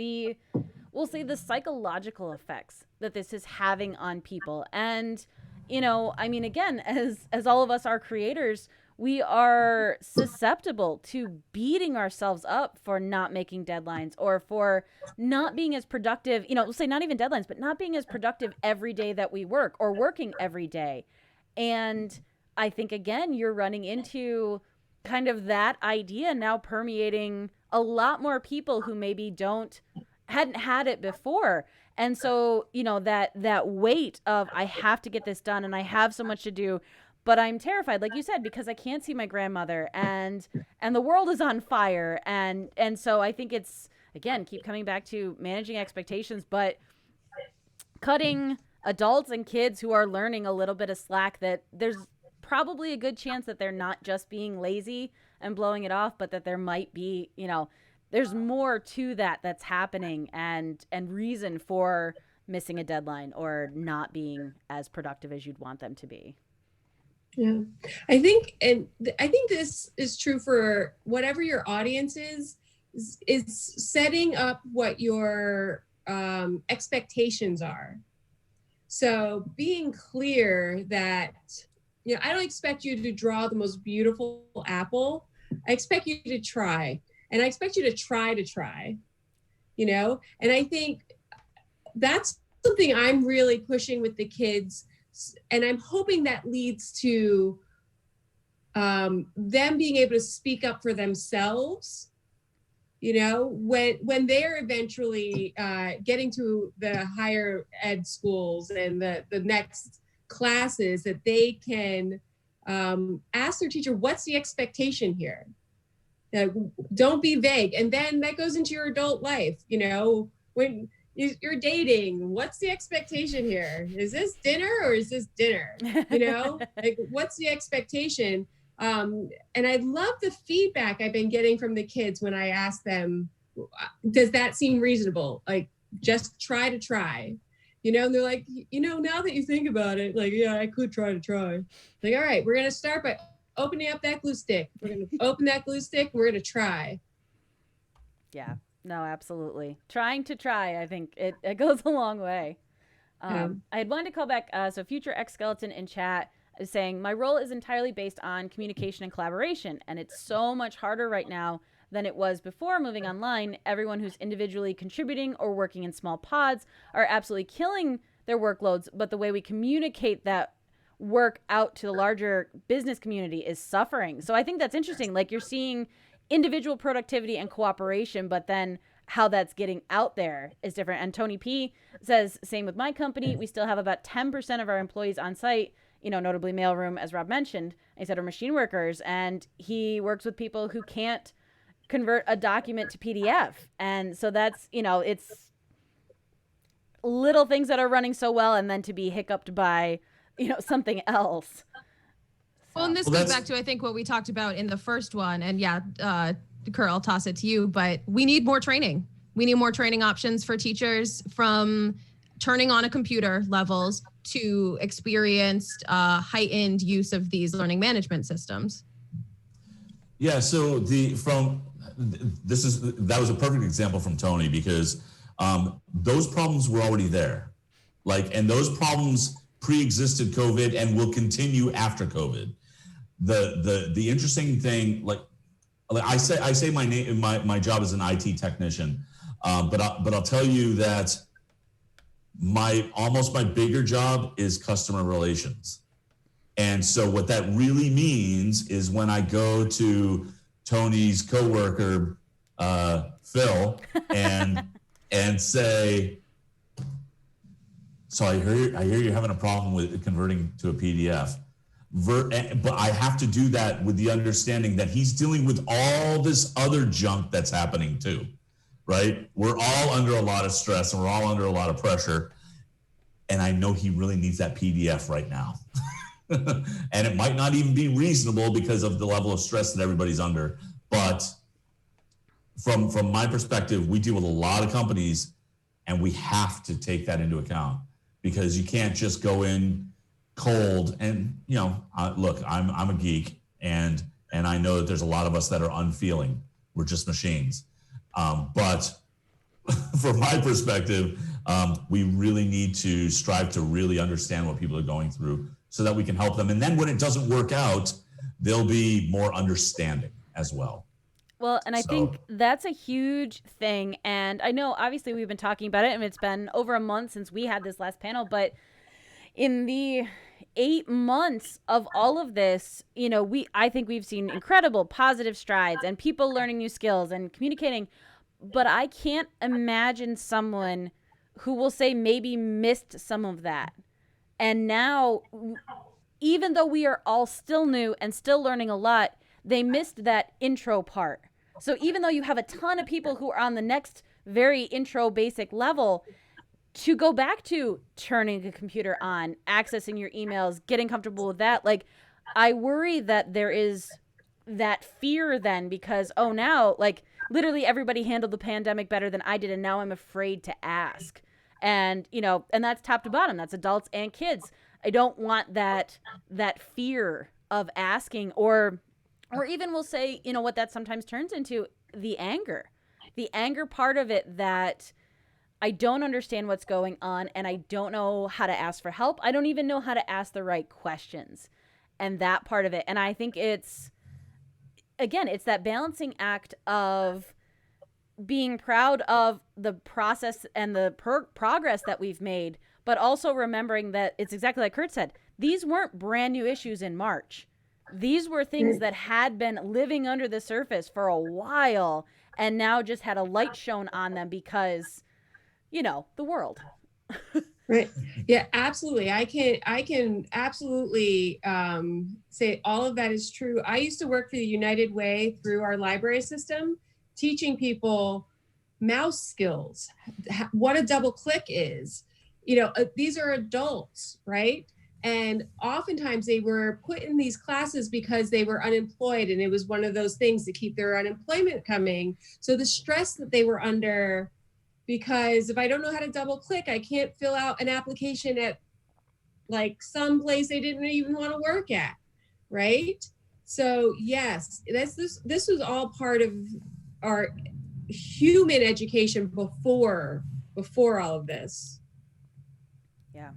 Speaker 1: we'll say the psychological effects that this is having on people. And, again, as all of us are creators, we are susceptible to beating ourselves up for not making deadlines or for not being as productive, we'll say not even deadlines, but not being as productive every day that we work or working every day. And I think, again, you're running into kind of that idea now permeating a lot more people who maybe hadn't had it before. And so, that weight of I have to get this done and I have so much to do, but I'm terrified, like you said, because I can't see my grandmother and the world is on fire. And so I think it's, again, keep coming back to managing expectations, but cutting adults and kids who are learning a little bit of slack, that there's probably a good chance that they're not just being lazy and blowing it off, but that there might be, there's more to that's happening and reason for missing a deadline or not being as productive as you'd want them to be.
Speaker 5: Yeah, I think this is true for whatever your audience is setting up what your expectations are. So being clear that, I don't expect you to draw the most beautiful apple. I expect you to try, and I expect you to try, and I think that's something I'm really pushing with the kids. And I'm hoping that leads to them being able to speak up for themselves, when they're eventually getting to the higher ed schools and the next classes, that they can ask their teacher, what's the expectation here? Don't be vague. And then that goes into your adult life, when you're dating, what's the expectation here? Is this dinner or is this dinner? Like, what's the expectation? And I love the feedback I've been getting from the kids when I ask them, does that seem reasonable? Like, just try to try, and they're like, now that you think about it, like, yeah, I could try to try. Like, all right, we're going to start by opening up that glue stick. We're going to open that glue stick. We're going to try.
Speaker 1: Yeah. No, absolutely. Trying to try, I think it goes a long way. I had wanted to call back, so Future X Skeleton in chat is saying, my role is entirely based on communication and collaboration, and it's so much harder right now than it was before moving online. Everyone who's individually contributing or working in small pods are absolutely killing their workloads, but the way we communicate that work out to the larger business community is suffering. So I think that's interesting. Like, you're seeing individual productivity and cooperation, but then how that's getting out there is different. And Tony P says, same with my company. We still have about 10% of our employees on site, notably mailroom, as Rob mentioned. He said, are machine workers, and he works with people who can't convert a document to PDF. And so that's, it's little things that are running so well and then to be hiccuped by, something else.
Speaker 2: Well, and this goes back to, I think, what we talked about in the first one. And Kurt, I'll toss it to you, but we need more training. We need more training options for teachers, from turning on a computer levels to experienced, heightened use of these learning management systems.
Speaker 4: Yeah, so that was a perfect example from Tony, because those problems were already there. And those problems pre-existed COVID and will continue after COVID. The interesting thing, I say my job is an IT technician, but I'll tell you that my bigger job is customer relations. And so what that really means is when I go to Tony's coworker, Phil, and say, so I hear you're having a problem with converting to a PDF. But I have to do that with the understanding that he's dealing with all this other junk that's happening too, right? We're all under a lot of stress and we're all under a lot of pressure. And I know he really needs that PDF right now. And it might not even be reasonable because of the level of stress that everybody's under. But from my perspective, we deal with a lot of companies and we have to take that into account, because you can't just go in cold. And look, I'm a geek, and I know that there's a lot of us that are unfeeling. We're just machines. But from my perspective, we really need to strive to really understand what people are going through so that we can help them. And then when it doesn't work out, there'll be more understanding as well.
Speaker 1: Well, and I think that's a huge thing. And I know, obviously, we've been talking about it, and it's been over a month since we had this last panel. But in the 8 months of all of this, I think we've seen incredible positive strides and people learning new skills and communicating. But I can't imagine someone who will say maybe missed some of that. And now, even though we are all still new and still learning a lot, they missed that intro part. So even though you have a ton of people who are on the next very intro basic level, to go back to turning the computer on, accessing your emails, getting comfortable with that, I worry that there is that fear then, because, now, literally everybody handled the pandemic better than I did, and now I'm afraid to ask. And, and that's top to bottom. That's adults and kids. I don't want that fear of asking, or even we'll say, what that sometimes turns into, the anger part of it, that I don't understand what's going on and I don't know how to ask for help. I don't even know how to ask the right questions, and that part of it. And I think it's that balancing act of being proud of the process and the progress that we've made, but also remembering that it's exactly like Kurt said, these weren't brand new issues in March. These were things that had been living under the surface for a while and now just had a light shown on them because, the world.
Speaker 5: Right. Yeah, absolutely. I can absolutely say all of that is true. I used to work for the United Way through our library system, teaching people mouse skills, what a double click is. These are adults, right? And oftentimes they were put in these classes because they were unemployed, and it was one of those things to keep their unemployment coming. So the stress that they were under, because if I don't know how to double click, I can't fill out an application at some place they didn't even want to work at, right? So yes, this was all part of our human education before all of this.
Speaker 1: Yeah.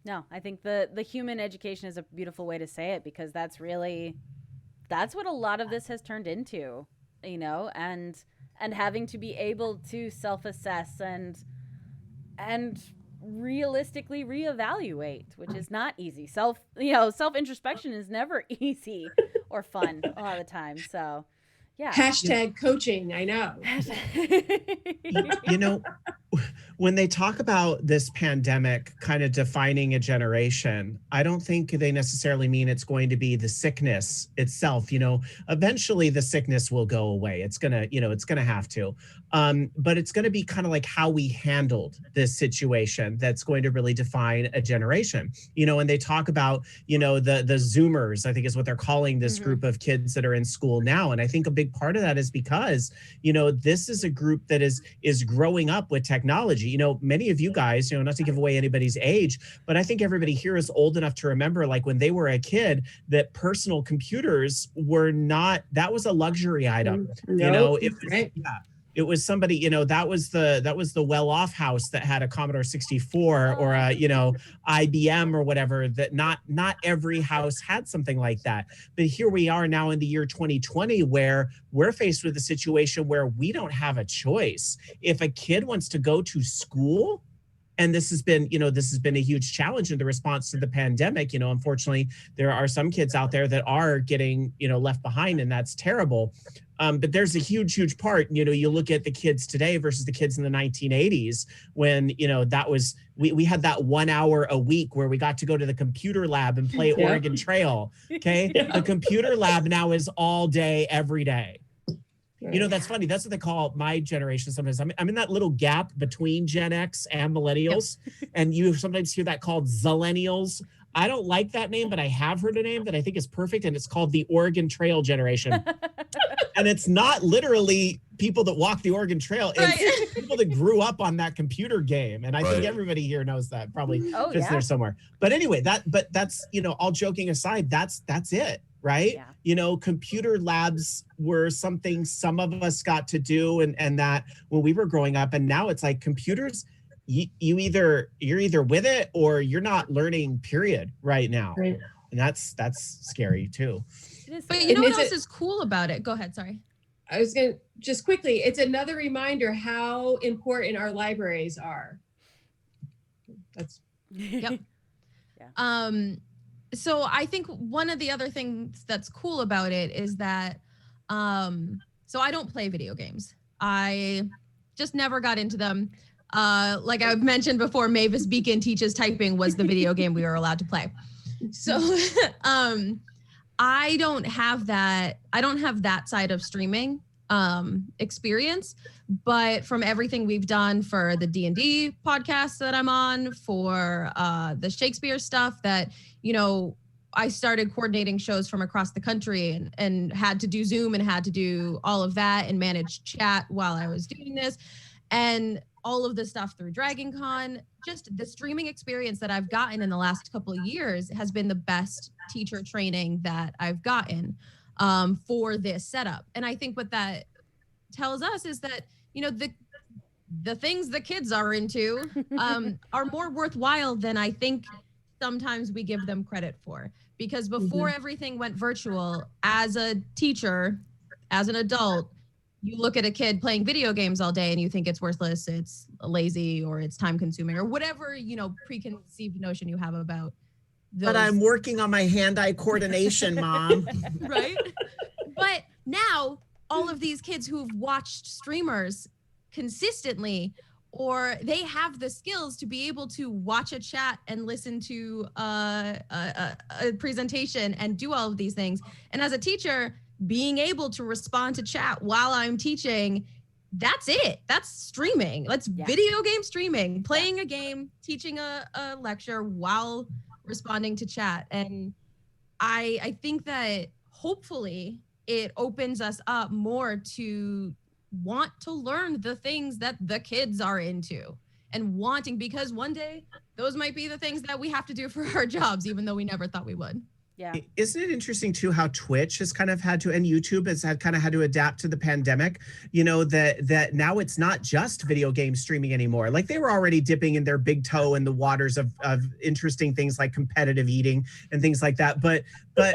Speaker 1: No, I think the human education is a beautiful way to say it, because that's what a lot of this has turned into, and having to be able to self-assess and realistically reevaluate, which is not easy. Self-introspection is never easy or fun a lot of the time. So, yeah.
Speaker 5: Hashtag coaching, I know.
Speaker 3: when they talk about this pandemic kind of defining a generation, I don't think they necessarily mean it's going to be the sickness itself. Eventually the sickness will go away. It's gonna have to. But it's going to be kind of like how we handled this situation that's going to really define a generation. And they talk about, the Zoomers, I think is what they're calling this group of kids that are in school now. And I think a big part of that is because, this is a group that is growing up with technology. Many of you guys, not to give away anybody's age, but I think everybody here is old enough to remember, like when they were a kid, that personal computers were not, that was a luxury item. It was somebody, that was the well-off house that had a Commodore 64 or a, IBM or whatever, that not every house had something like that. But here we are now in the year 2020, where we're faced with a situation where we don't have a choice. If a kid wants to go to school, and this has been a huge challenge in the response to the pandemic. Unfortunately, there are some kids out there that are getting, left behind, and that's terrible. But there's a huge part, you look at the kids today versus the kids in the 1980s when, that was, we had that 1 hour a week where we got to go to the computer lab and play Oregon Trail. Okay. Yeah. The computer lab now is all day, every day. That's funny. That's what they call my generation sometimes. I'm in that little gap between Gen X and millennials. Yep. And you sometimes hear that called Zillennials. I don't like that name, but I have heard a name that I think is perfect, and it's called the Oregon Trail generation. And it's not literally people that walk the Oregon Trail. It's people that grew up on that computer game. And I think everybody here knows that, probably fits there somewhere. But anyway, that's, all joking aside, that's it. Right. Yeah. Computer labs were something some of us got to do and that when we were growing up, and now it's like computers, you're either with it or you're not learning, period, right now. Right. And that's scary too.
Speaker 2: But what else is cool about it? Go ahead. Sorry.
Speaker 5: I was going to just quickly, it's another reminder how important our libraries are. That's
Speaker 2: yep. Yeah. So I think one of the other things that's cool about it is that, so I don't play video games. I just never got into them. Like I mentioned before, Mavis Beacon Teaches Typing was the video game we were allowed to play. So I don't have that side of streaming experience, but from everything we've done for the D&D podcast that I'm on, for the Shakespeare stuff that, I started coordinating shows from across the country and had to do Zoom and had to do all of that and manage chat while I was doing this. And all of the stuff through Dragon Con, just the streaming experience that I've gotten in the last couple of years has been the best teacher training that I've gotten for this setup. And I think what that tells us is that, the things the kids are into are more worthwhile than I think sometimes we give them credit for. Because before everything went virtual, as a teacher, as an adult, you look at a kid playing video games all day and you think it's worthless, it's lazy, or it's time consuming, or whatever, preconceived notion you have about those.
Speaker 3: But I'm working on my hand-eye coordination, Mom.
Speaker 2: Right? But now all of these kids who've watched streamers consistently, or they have the skills to be able to watch a chat and listen to a presentation and do all of these things. And as a teacher, being able to respond to chat while I'm teaching, that's it. That's streaming. That's video game streaming, playing a game, teaching a lecture while responding to chat. And I think that hopefully it opens us up more to want to learn the things that the kids are into and wanting, because one day those might be the things that we have to do for our jobs, even though we never thought we would.
Speaker 1: Yeah.
Speaker 3: Isn't it interesting too how Twitch has kind of had to, and YouTube has kind of had to adapt to the pandemic, that now it's not just video game streaming anymore. Like they were already dipping in their big toe in the waters of interesting things like competitive eating and things like that. But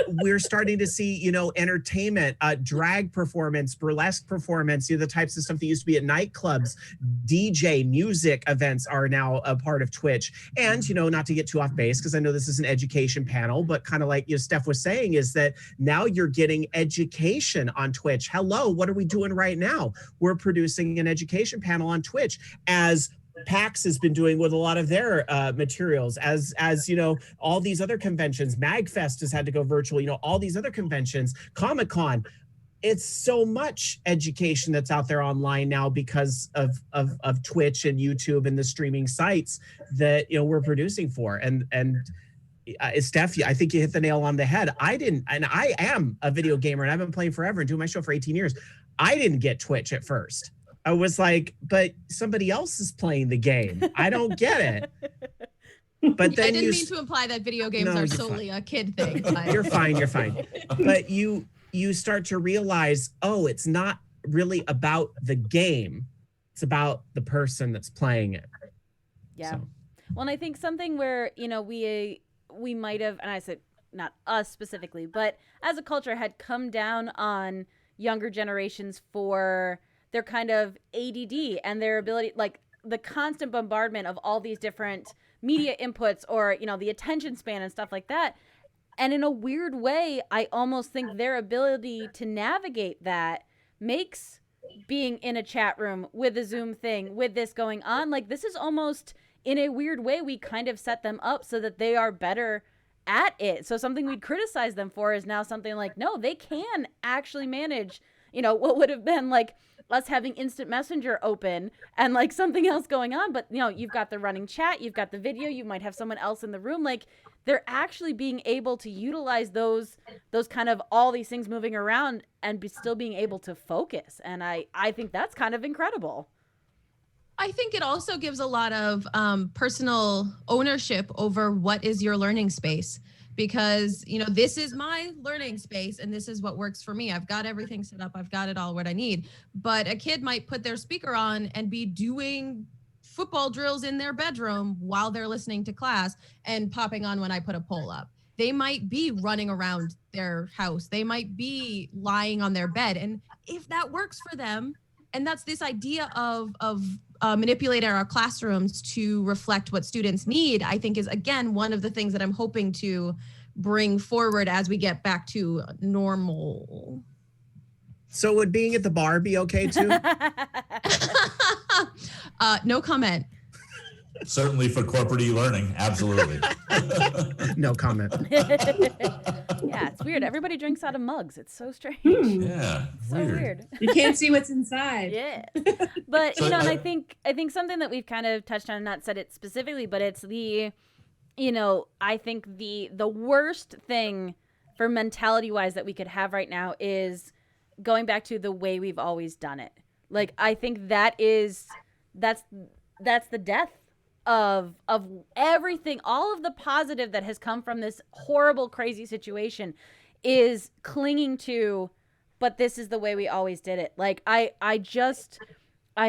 Speaker 3: we're starting to see, entertainment, drag performance, burlesque performance, the types of stuff that used to be at nightclubs, DJ music events are now a part of Twitch. And, not to get too off base, because I know this is an education panel, but kind of like, Steph was saying, is that now you're getting education on Twitch. Hello, what are we doing right now? We're producing an education panel on Twitch as PAX has been doing with a lot of their materials, as all these other conventions. MagFest has had to go virtual. All these other conventions, Comic-Con. It's so much education that's out there online now because of Twitch and YouTube and the streaming sites that we're producing for. And Steph, I think you hit the nail on the head. I am a video gamer and I've been playing forever and doing my show for 18 years. I didn't get Twitch at first. I was like, but somebody else is playing the game. I don't get it. But then
Speaker 2: I didn't mean to imply that video games are solely a kid thing. But.
Speaker 3: You're fine. But you start to realize, it's not really about the game. It's about the person that's playing it.
Speaker 1: Yeah.
Speaker 3: So.
Speaker 1: Well, and I think something where, we might have, and I said not us specifically, but as a culture had come down on younger generations for their kind of ADD and their ability, like the constant bombardment of all these different media inputs or, the attention span and stuff like that. And in a weird way, I almost think their ability to navigate that makes being in a chat room with a Zoom thing, with this going on, like this is almost, in a weird way, we kind of set them up so that they are better at it. So something we'd criticize them for is now something like, no, they can actually manage, what would have been like us having instant messenger open and like something else going on. But, you've got the running chat, you've got the video, you might have someone else in the room. Like they're actually being able to utilize those kind of all these things moving around and still being able to focus. And I think that's kind of incredible.
Speaker 2: I think it also gives a lot of personal ownership over what is your learning space, because, this is my learning space and this is what works for me. I've got everything set up. I've got it all what I need. But a kid might put their speaker on and be doing football drills in their bedroom while they're listening to class and popping on when I put a poll up. They might be running around their house. They might be lying on their bed. And if that works for them, and that's this idea of manipulating our classrooms to reflect what students need, I think is, again, one of the things that I'm hoping to bring forward as we get back to normal.
Speaker 3: So would being at the bar be okay too?
Speaker 2: No comment.
Speaker 4: Certainly for corporate e-learning, absolutely.
Speaker 3: No comment.
Speaker 1: Yeah, it's weird. Everybody drinks out of mugs. It's so strange.
Speaker 4: Yeah,
Speaker 1: So weird.
Speaker 5: You can't see what's inside.
Speaker 1: Yeah. But,
Speaker 4: So
Speaker 1: and I think something that we've kind of touched on, not said it specifically, but it's the, I think the worst thing for mentality-wise that we could have right now is going back to the way we've always done it. Like, I think that's the death of everything. All of the positive that has come from this horrible, crazy situation is clinging to, but this is the way we always did it. Like, I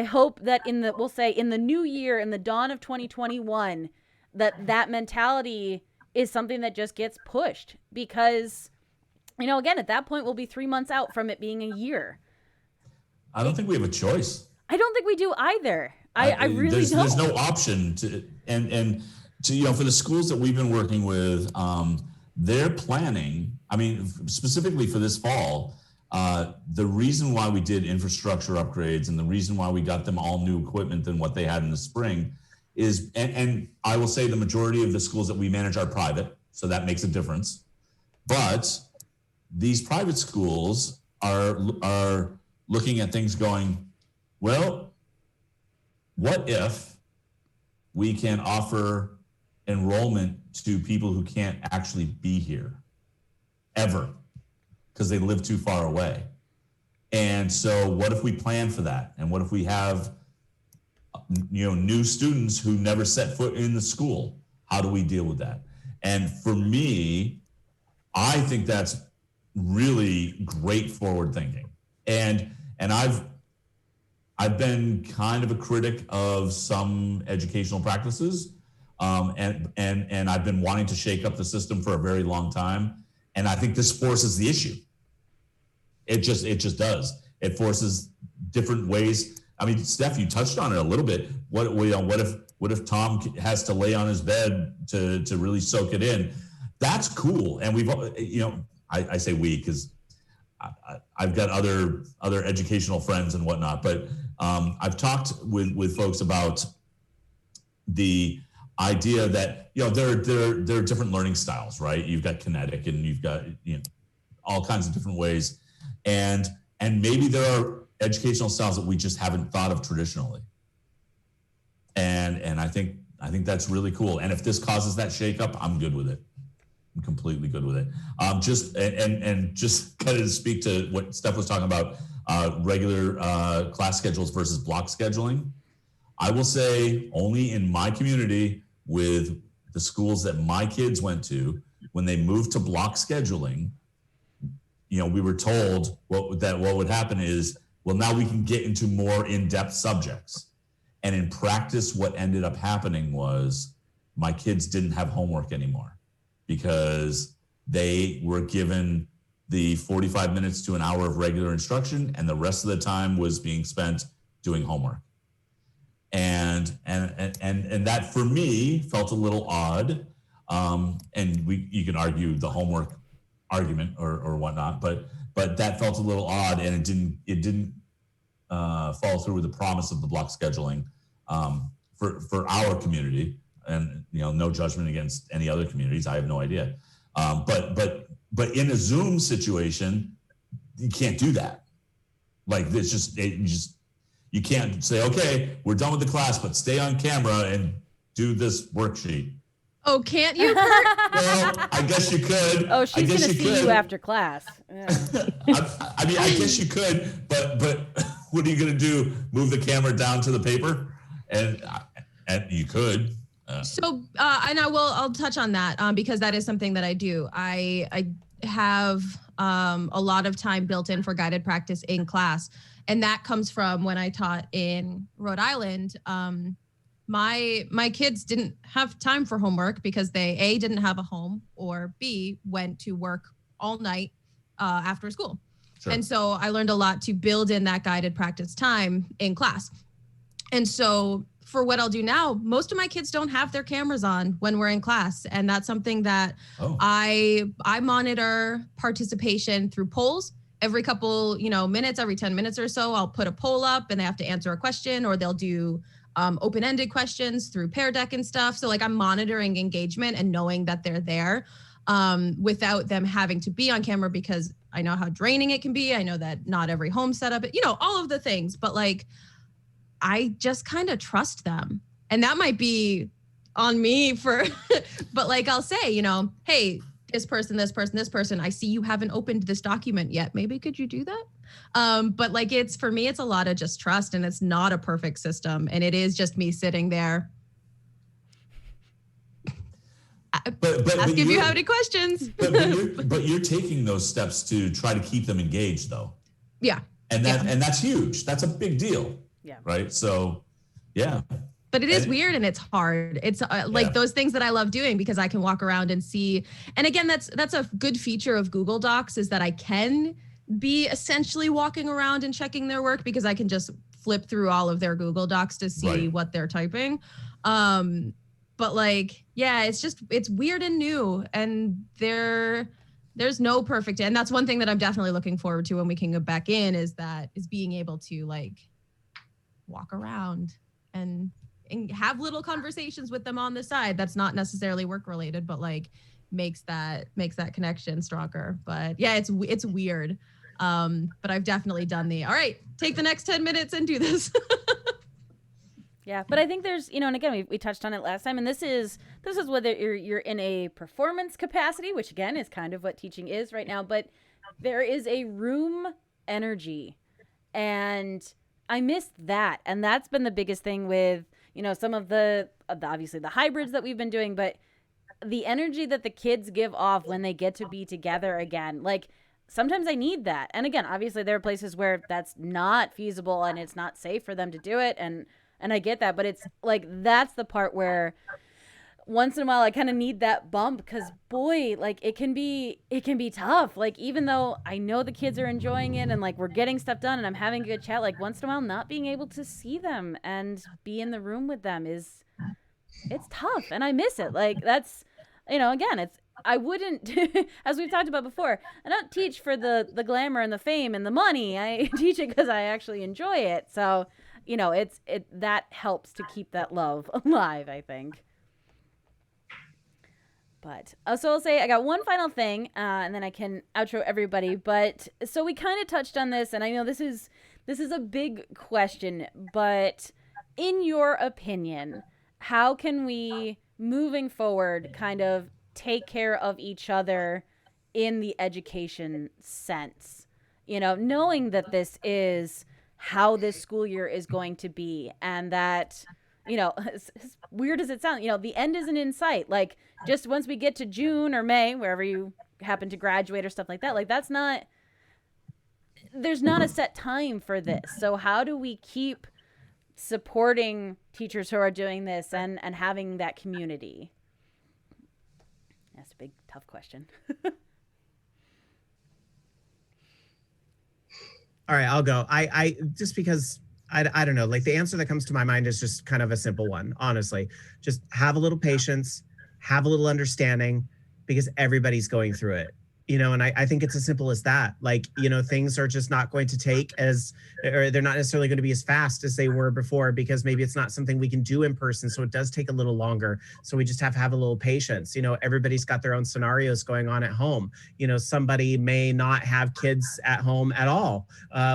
Speaker 1: hope that in the new year, in the dawn of 2021, that mentality is something that just gets pushed, because, again, at that point we'll be 3 months out from it being a year.
Speaker 4: I don't think we have a choice.
Speaker 1: I don't think we do either. I really don't.
Speaker 4: There's no option to, and to, for the schools that we've been working with, they're planning, specifically for this fall, the reason why we did infrastructure upgrades and the reason why we got them all new equipment than what they had in the spring is, and I will say the majority of the schools that we manage are private, so that makes a difference. But these private schools are looking at things going, well, what if we can offer enrollment to people who can't actually be here ever because they live too far away? And so what if we plan for that? And what if we have, new students who never set foot in the school? How do we deal with that? And for me, I think that's really great forward thinking. And I've been kind of a critic of some educational practices, and I've been wanting to shake up the system for a very long time. And I think this forces the issue. It just does. It forces different ways. Steph, you touched on it a little bit. What if Tom has to lay on his bed to really soak it in? That's cool. And we've, I say we because I've got other educational friends and whatnot, but I've talked with folks about the idea that, there are different learning styles, right? You've got kinetic and you've got, all kinds of different ways. And maybe there are educational styles that we just haven't thought of traditionally. And I think that's really cool. And if this causes that shakeup, I'm good with it. I'm completely good with it. Just kind of to speak to what Steph was talking about, regular class schedules versus block scheduling. I will say only in my community with the schools that my kids went to, when they moved to block scheduling, we were told what would happen is, well, now we can get into more in-depth subjects. And in practice, what ended up happening was my kids didn't have homework anymore because they were given the 45 minutes to an hour of regular instruction, and the rest of the time was being spent doing homework. And that for me felt a little odd. And you can argue the homework argument or whatnot, but that felt a little odd, and it didn't follow through with the promise of the block scheduling for our community. And no judgment against any other communities. I have no idea. But in a Zoom situation, you can't do that. Like you can't say, okay, we're done with the class, but stay on camera and do this worksheet.
Speaker 2: Oh, can't you, Kurt?
Speaker 4: Well, I guess you could.
Speaker 1: Oh, she's going to see you after class. Yeah.
Speaker 4: I mean, I guess you could, but what are you going to do? Move the camera down to the paper? And you could.
Speaker 2: And I'll touch on that because that is something that I do. I have a lot of time built in for guided practice in class. And that comes from when I taught in Rhode Island. My kids didn't have time for homework because they A, didn't have a home, or B, went to work all night after school.
Speaker 4: Sure.
Speaker 2: And so I learned a lot to build in that guided practice time in class. And so for what I'll do now, most of my kids don't have their cameras on when we're in class. And that's something that I monitor participation through polls. Every couple, minutes, every 10 minutes or so, I'll put a poll up and they have to answer a question, or they'll do open-ended questions through Pear Deck and stuff. So I'm monitoring engagement and knowing that they're there without them having to be on camera, because I know how draining it can be. I know that not every home setup, all of the things, but I just kind of trust them. And that might be on me but I'll say, hey, this person, I see you haven't opened this document yet. Maybe could you do that? But for me, it's a lot of just trust, and it's not a perfect system. And it is just me sitting there.
Speaker 4: But
Speaker 2: ask if you have any questions.
Speaker 4: but you're taking those steps to try to keep them engaged, though.
Speaker 2: Yeah.
Speaker 4: And that's huge. That's a big deal.
Speaker 1: Yeah.
Speaker 4: Right. So, yeah.
Speaker 2: But it is weird and it's hard. It's those things that I love doing because I can walk around and see. And again, that's a good feature of Google Docs, is that I can be essentially walking around and checking their work because I can just flip through all of their Google Docs to see what they're typing. But it's weird and new, and there's no perfect. And that's one thing that I'm definitely looking forward to when we can go back in, is being able to walk around and have little conversations with them on the side. That's not necessarily work related, but makes that connection stronger. But yeah, it's weird. But I've definitely done all right, take the next 10 minutes and do this.
Speaker 1: Yeah, but I think there's, and again, we touched on it last time, and this is whether you're in a performance capacity, which again is kind of what teaching is right now, but there is a room energy, and I missed that. And that's been the biggest thing with, some of the obviously the hybrids that we've been doing, but the energy that the kids give off when they get to be together again, sometimes I need that. And again, obviously there are places where that's not feasible and it's not safe for them to do it. And I get that, but it's that's the part where once in a while I kind of need that bump, because boy, it can be tough. Even though I know the kids are enjoying it and we're getting stuff done and I'm having a good chat, once in a while not being able to see them and be in the room with them it's tough, and I miss it. That's, again, I wouldn't, as we've talked about before, I don't teach for the glamour and the fame and the money. I teach it because I actually enjoy it. So, you know, that helps to keep that love alive, I think. But so I'll say I got one final thing, and then I can outro everybody. But so we kind of touched on this, and I know this is a big question, but in your opinion, how can we, moving forward, kind of take care of each other in the education sense? You know, knowing that this is how this school year is going to be, and that, you know, as weird as it sounds, you know, the end isn't in sight. Like, just once we get to June or May, wherever you happen to graduate or stuff like that, like, there's not a set time for this. So how do we keep supporting teachers who are doing this and having that community? That's a big, tough question.
Speaker 3: All right, I'll go. I just because I don't know, like the answer that comes to my mind is just kind of a simple one, honestly. Just have a little patience, have a little understanding, because everybody's going through it. You know, and I think it's as simple as that. Like, you know, things are just not going to take or they're not necessarily going to be as fast as they were before, because maybe it's not something we can do in person. So it does take a little longer. So we just have to have a little patience. You know, everybody's got their own scenarios going on at home. You know, somebody may not have kids at home at all,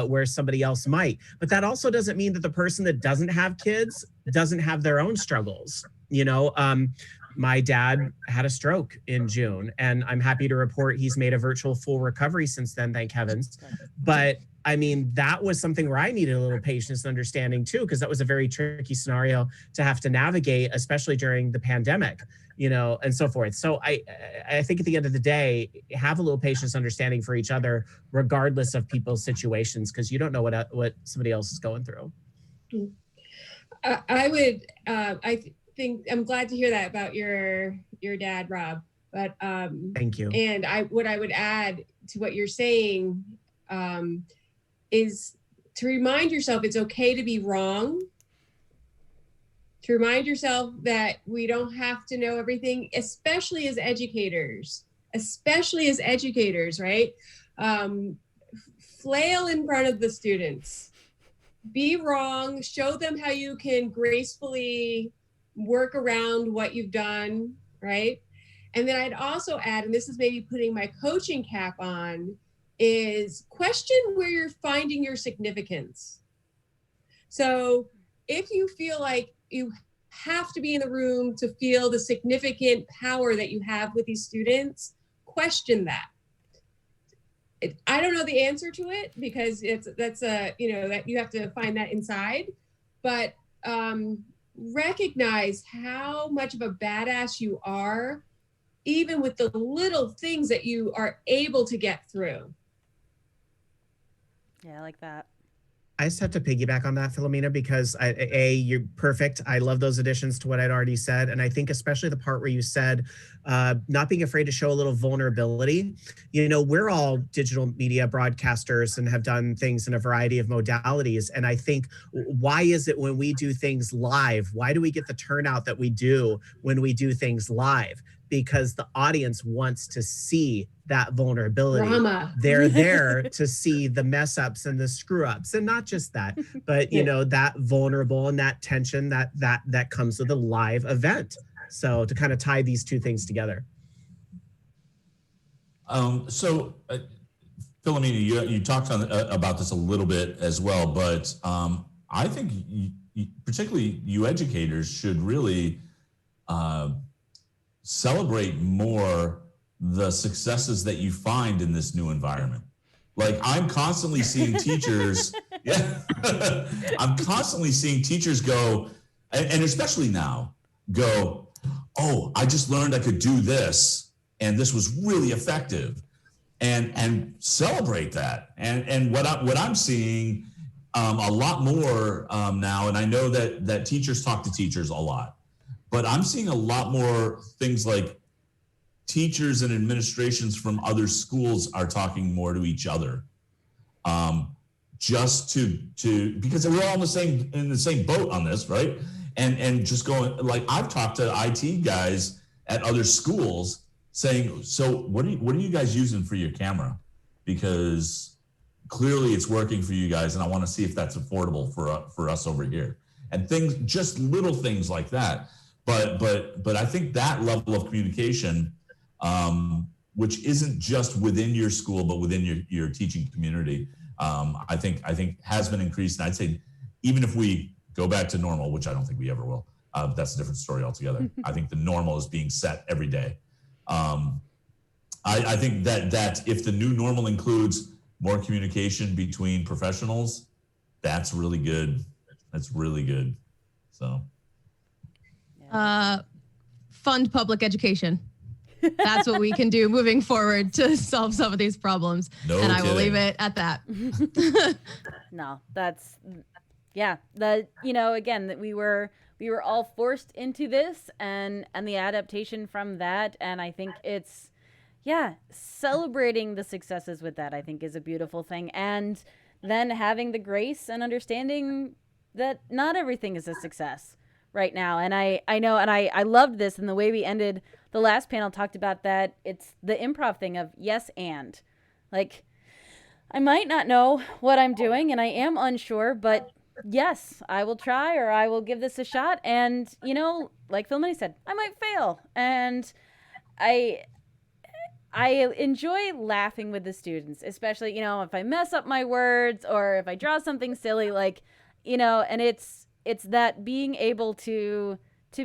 Speaker 3: where somebody else might. But that also doesn't mean that the person that doesn't have kids doesn't have their own struggles. You know, my dad had a stroke in June, and I'm happy to report he's made a virtual full recovery since then, thank heavens. But I mean, that was something where I needed a little patience and understanding too, because that was a very tricky scenario to have to navigate, especially during the pandemic, you know, and so forth. So I think at the end of the day, have a little patience, understanding for each other, regardless of people's situations, because you don't know what somebody else is going through.
Speaker 5: I think I'm glad to hear that about your dad, Rob. But
Speaker 3: thank you.
Speaker 5: And what I would add to what you're saying is to remind yourself it's okay to be wrong. To remind yourself that we don't have to know everything, especially as educators, right? Flail in front of the students. Be wrong, show them how you can gracefully work around what you've done, right? And then I'd also add, and this is maybe putting my coaching cap on, is question where you're finding your significance. So if you feel like you have to be in the room to feel the significant power that you have with these students, question that. I don't know the answer to it, because that you have to find that inside, but recognize how much of a badass you are, even with the little things that you are able to get through.
Speaker 1: Yeah, I like that.
Speaker 3: I just have to piggyback on that, Philomena, because you're perfect. I love those additions to what I'd already said. And I think especially the part where you said, not being afraid to show a little vulnerability. You know, we're all digital media broadcasters and have done things in a variety of modalities. And I think, why is it when we do things live, why do we get the turnout that we do when we do things live? Because the audience wants to see that vulnerability.
Speaker 5: Drama.
Speaker 3: They're there to see the mess ups and the screw ups, and not just that, but you know, that vulnerable and that tension that comes with a live event. So to kind of tie these two things together.
Speaker 4: Philomena, you talked about this a little bit as well, but I think particularly you educators should really celebrate more the successes that you find in this new environment. Like, I'm constantly seeing teachers, I'm constantly seeing teachers go, and especially now, go, oh, I just learned I could do this, and this was really effective, and celebrate that. And what I'm seeing a lot more now, and I know that teachers talk to teachers a lot, but I'm seeing a lot more things like teachers and administrations from other schools are talking more to each other, just to because we're all in the same boat on this, right? And just going, like, I've talked to IT guys at other schools saying, so what are you guys using for your camera? Because clearly it's working for you guys, and I want to see if that's affordable for us over here. And things, just little things like that. But I think that level of communication, which isn't just within your school, but within your teaching community, I think has been increased. And I'd say, even if we go back to normal, which I don't think we ever will, that's a different story altogether. I think the normal is being set every day. I think that if the new normal includes more communication between professionals, that's really good. That's really good. So,
Speaker 2: fund public education. That's what we can do moving forward to solve some of these problems.
Speaker 4: No
Speaker 2: and I
Speaker 4: kidding.
Speaker 2: will leave it at that.
Speaker 1: No, that's, yeah, that, again, that we were all forced into this, and the adaptation from that. And I think it's, celebrating the successes with that, I think, is a beautiful thing. And then having the grace and understanding that not everything is a success right now. And I know, and I loved this, and the way we ended the last panel talked about that. It's the improv thing of yes and. Like, I might not know what I'm doing, and I am unsure, but yes, I will try, or I will give this a shot. And, like Philomena said, I might fail. And I enjoy laughing with the students, especially, if I mess up my words or if I draw something silly, and it's that being able to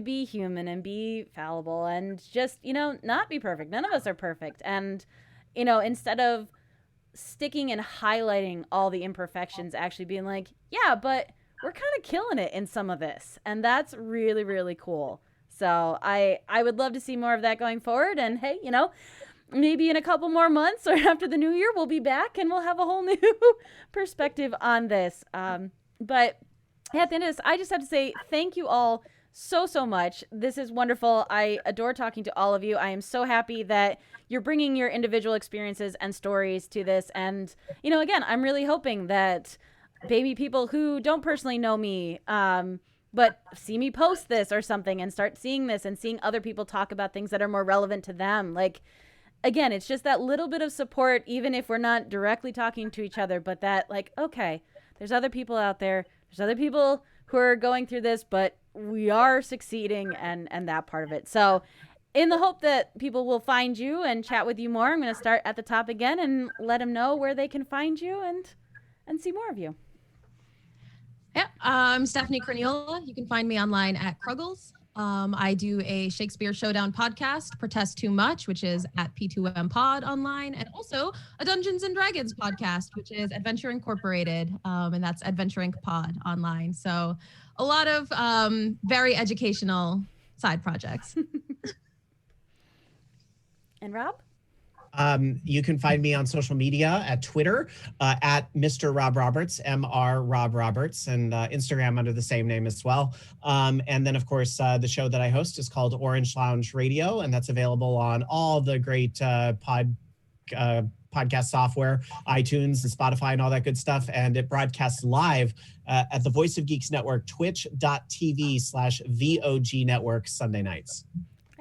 Speaker 1: be human and be fallible and just, not be perfect. None of us are perfect. And, instead of sticking and highlighting all the imperfections, actually being like, yeah, but we're kind of killing it in some of this. And that's really, really cool. So I would love to see more of that going forward. And hey, maybe in a couple more months or after the new year, we'll be back and we'll have a whole new perspective on this. But at the end of this, I just have to say thank you all so much. This is wonderful. I adore talking to all of you. I am so happy that you're bringing your individual experiences and stories to this. And, again, I'm really hoping that maybe people who don't personally know me, but see me post this or something and start seeing this and seeing other people talk about things that are more relevant to them. Like, again, it's just that little bit of support, even if we're not directly talking to each other, but that, like, okay, there's other people out there. There's other people who are going through this, but we are succeeding, and that part of it. So in the hope that people will find you and chat with you more, I'm going to start at the top again and let them know where they can find you and see more of you.
Speaker 2: Yeah, I'm Stephanie Corniola. You can find me online at Kruggles. I do a Shakespeare Showdown podcast, Protest Too Much, which is at P2M Pod online, and also a Dungeons and Dragons podcast, which is Adventure Incorporated, and that's Adventure Inc. Pod online. So a lot of very educational side projects.
Speaker 1: And Rob?
Speaker 3: You can find me on social media at Twitter at Mr. Rob Roberts, Mr. Rob Roberts, and Instagram under the same name as well. And then, of course, the show that I host is called Orange Lounge Radio, and that's available on all the great podcast software, iTunes and Spotify and all that good stuff. And it broadcasts live at the Voice of Geeks Network, twitch.tv/VOG Network, Sunday nights.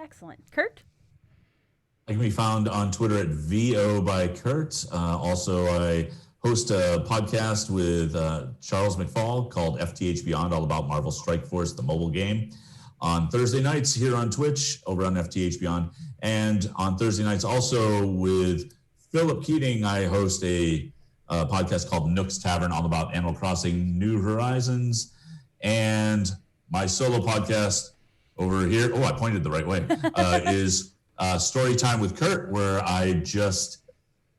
Speaker 1: Excellent. Kurt?
Speaker 4: I can be found on Twitter at VO by Kurt. Also, I host a podcast with Charles McFall called FTH Beyond, all about Marvel Strike Force, the mobile game, on Thursday nights here on Twitch over on FTH Beyond. And on Thursday nights also with Philip Keating, I host a podcast called Nook's Tavern, all about Animal Crossing New Horizons. And my solo podcast over here, I pointed the right way, is Story Time with Kurt, where I just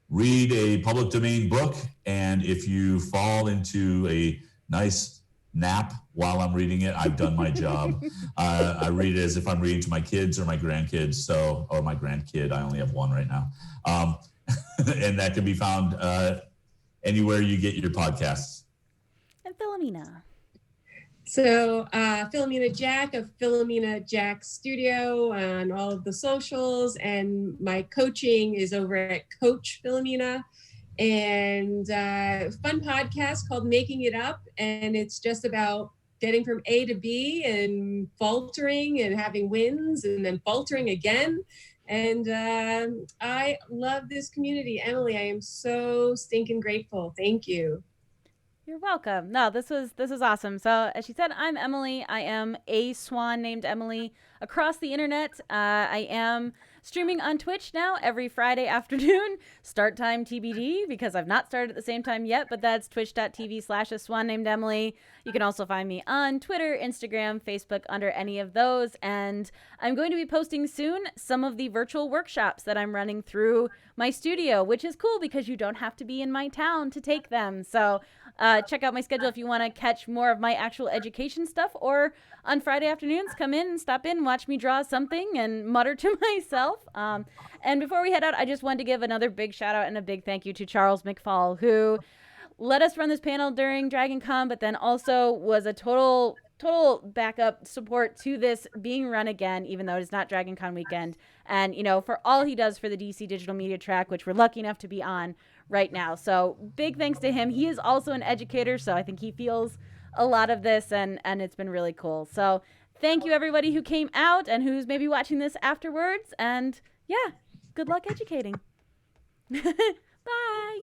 Speaker 4: read a public domain book, and if you fall into a nice nap while I'm reading it, I've done my job. I read it as if I'm reading to my kids or my grandkids, or my grandkid. I only have one right now. And that can be found anywhere you get your podcasts.
Speaker 1: And Philomena?
Speaker 5: So Philomena Jack of Philomena Jack Studio on all of the socials, and my coaching is over at Coach Philomena, and fun podcast called Making It Up, and it's just about getting from A to B and faltering and having wins and then faltering again And I love this community. Emily, I am so stinking grateful. Thank you.
Speaker 1: You're welcome. No, this was awesome. So as she said, I'm Emily. I am a swan named Emily across the internet. I am streaming on Twitch now every Friday afternoon. Start time TBD because I've not started at the same time yet, but that's twitch.tv/a swan named Emily. You can also find me on Twitter, Instagram, Facebook under any of those. And I'm going to be posting soon some of the virtual workshops that I'm running through my studio, which is cool because you don't have to be in my town to take them. So check out my schedule if you want to catch more of my actual education stuff, or on Friday afternoons, come in and stop in, watch me draw something and mutter to myself. And before we head out, I just wanted to give another big shout out and a big thank you to Charles McFall, who let us run this panel during DragonCon, but then also was a total backup support to this being run again, even though it is not DragonCon weekend. And, you know, for all he does for the DC Digital Media track, which we're lucky enough to be on right now. So big thanks to him. He is also an educator, so I think he feels a lot of this, and it's been really cool. So thank you, everybody who came out and who's maybe watching this afterwards. And yeah, good luck educating. Bye.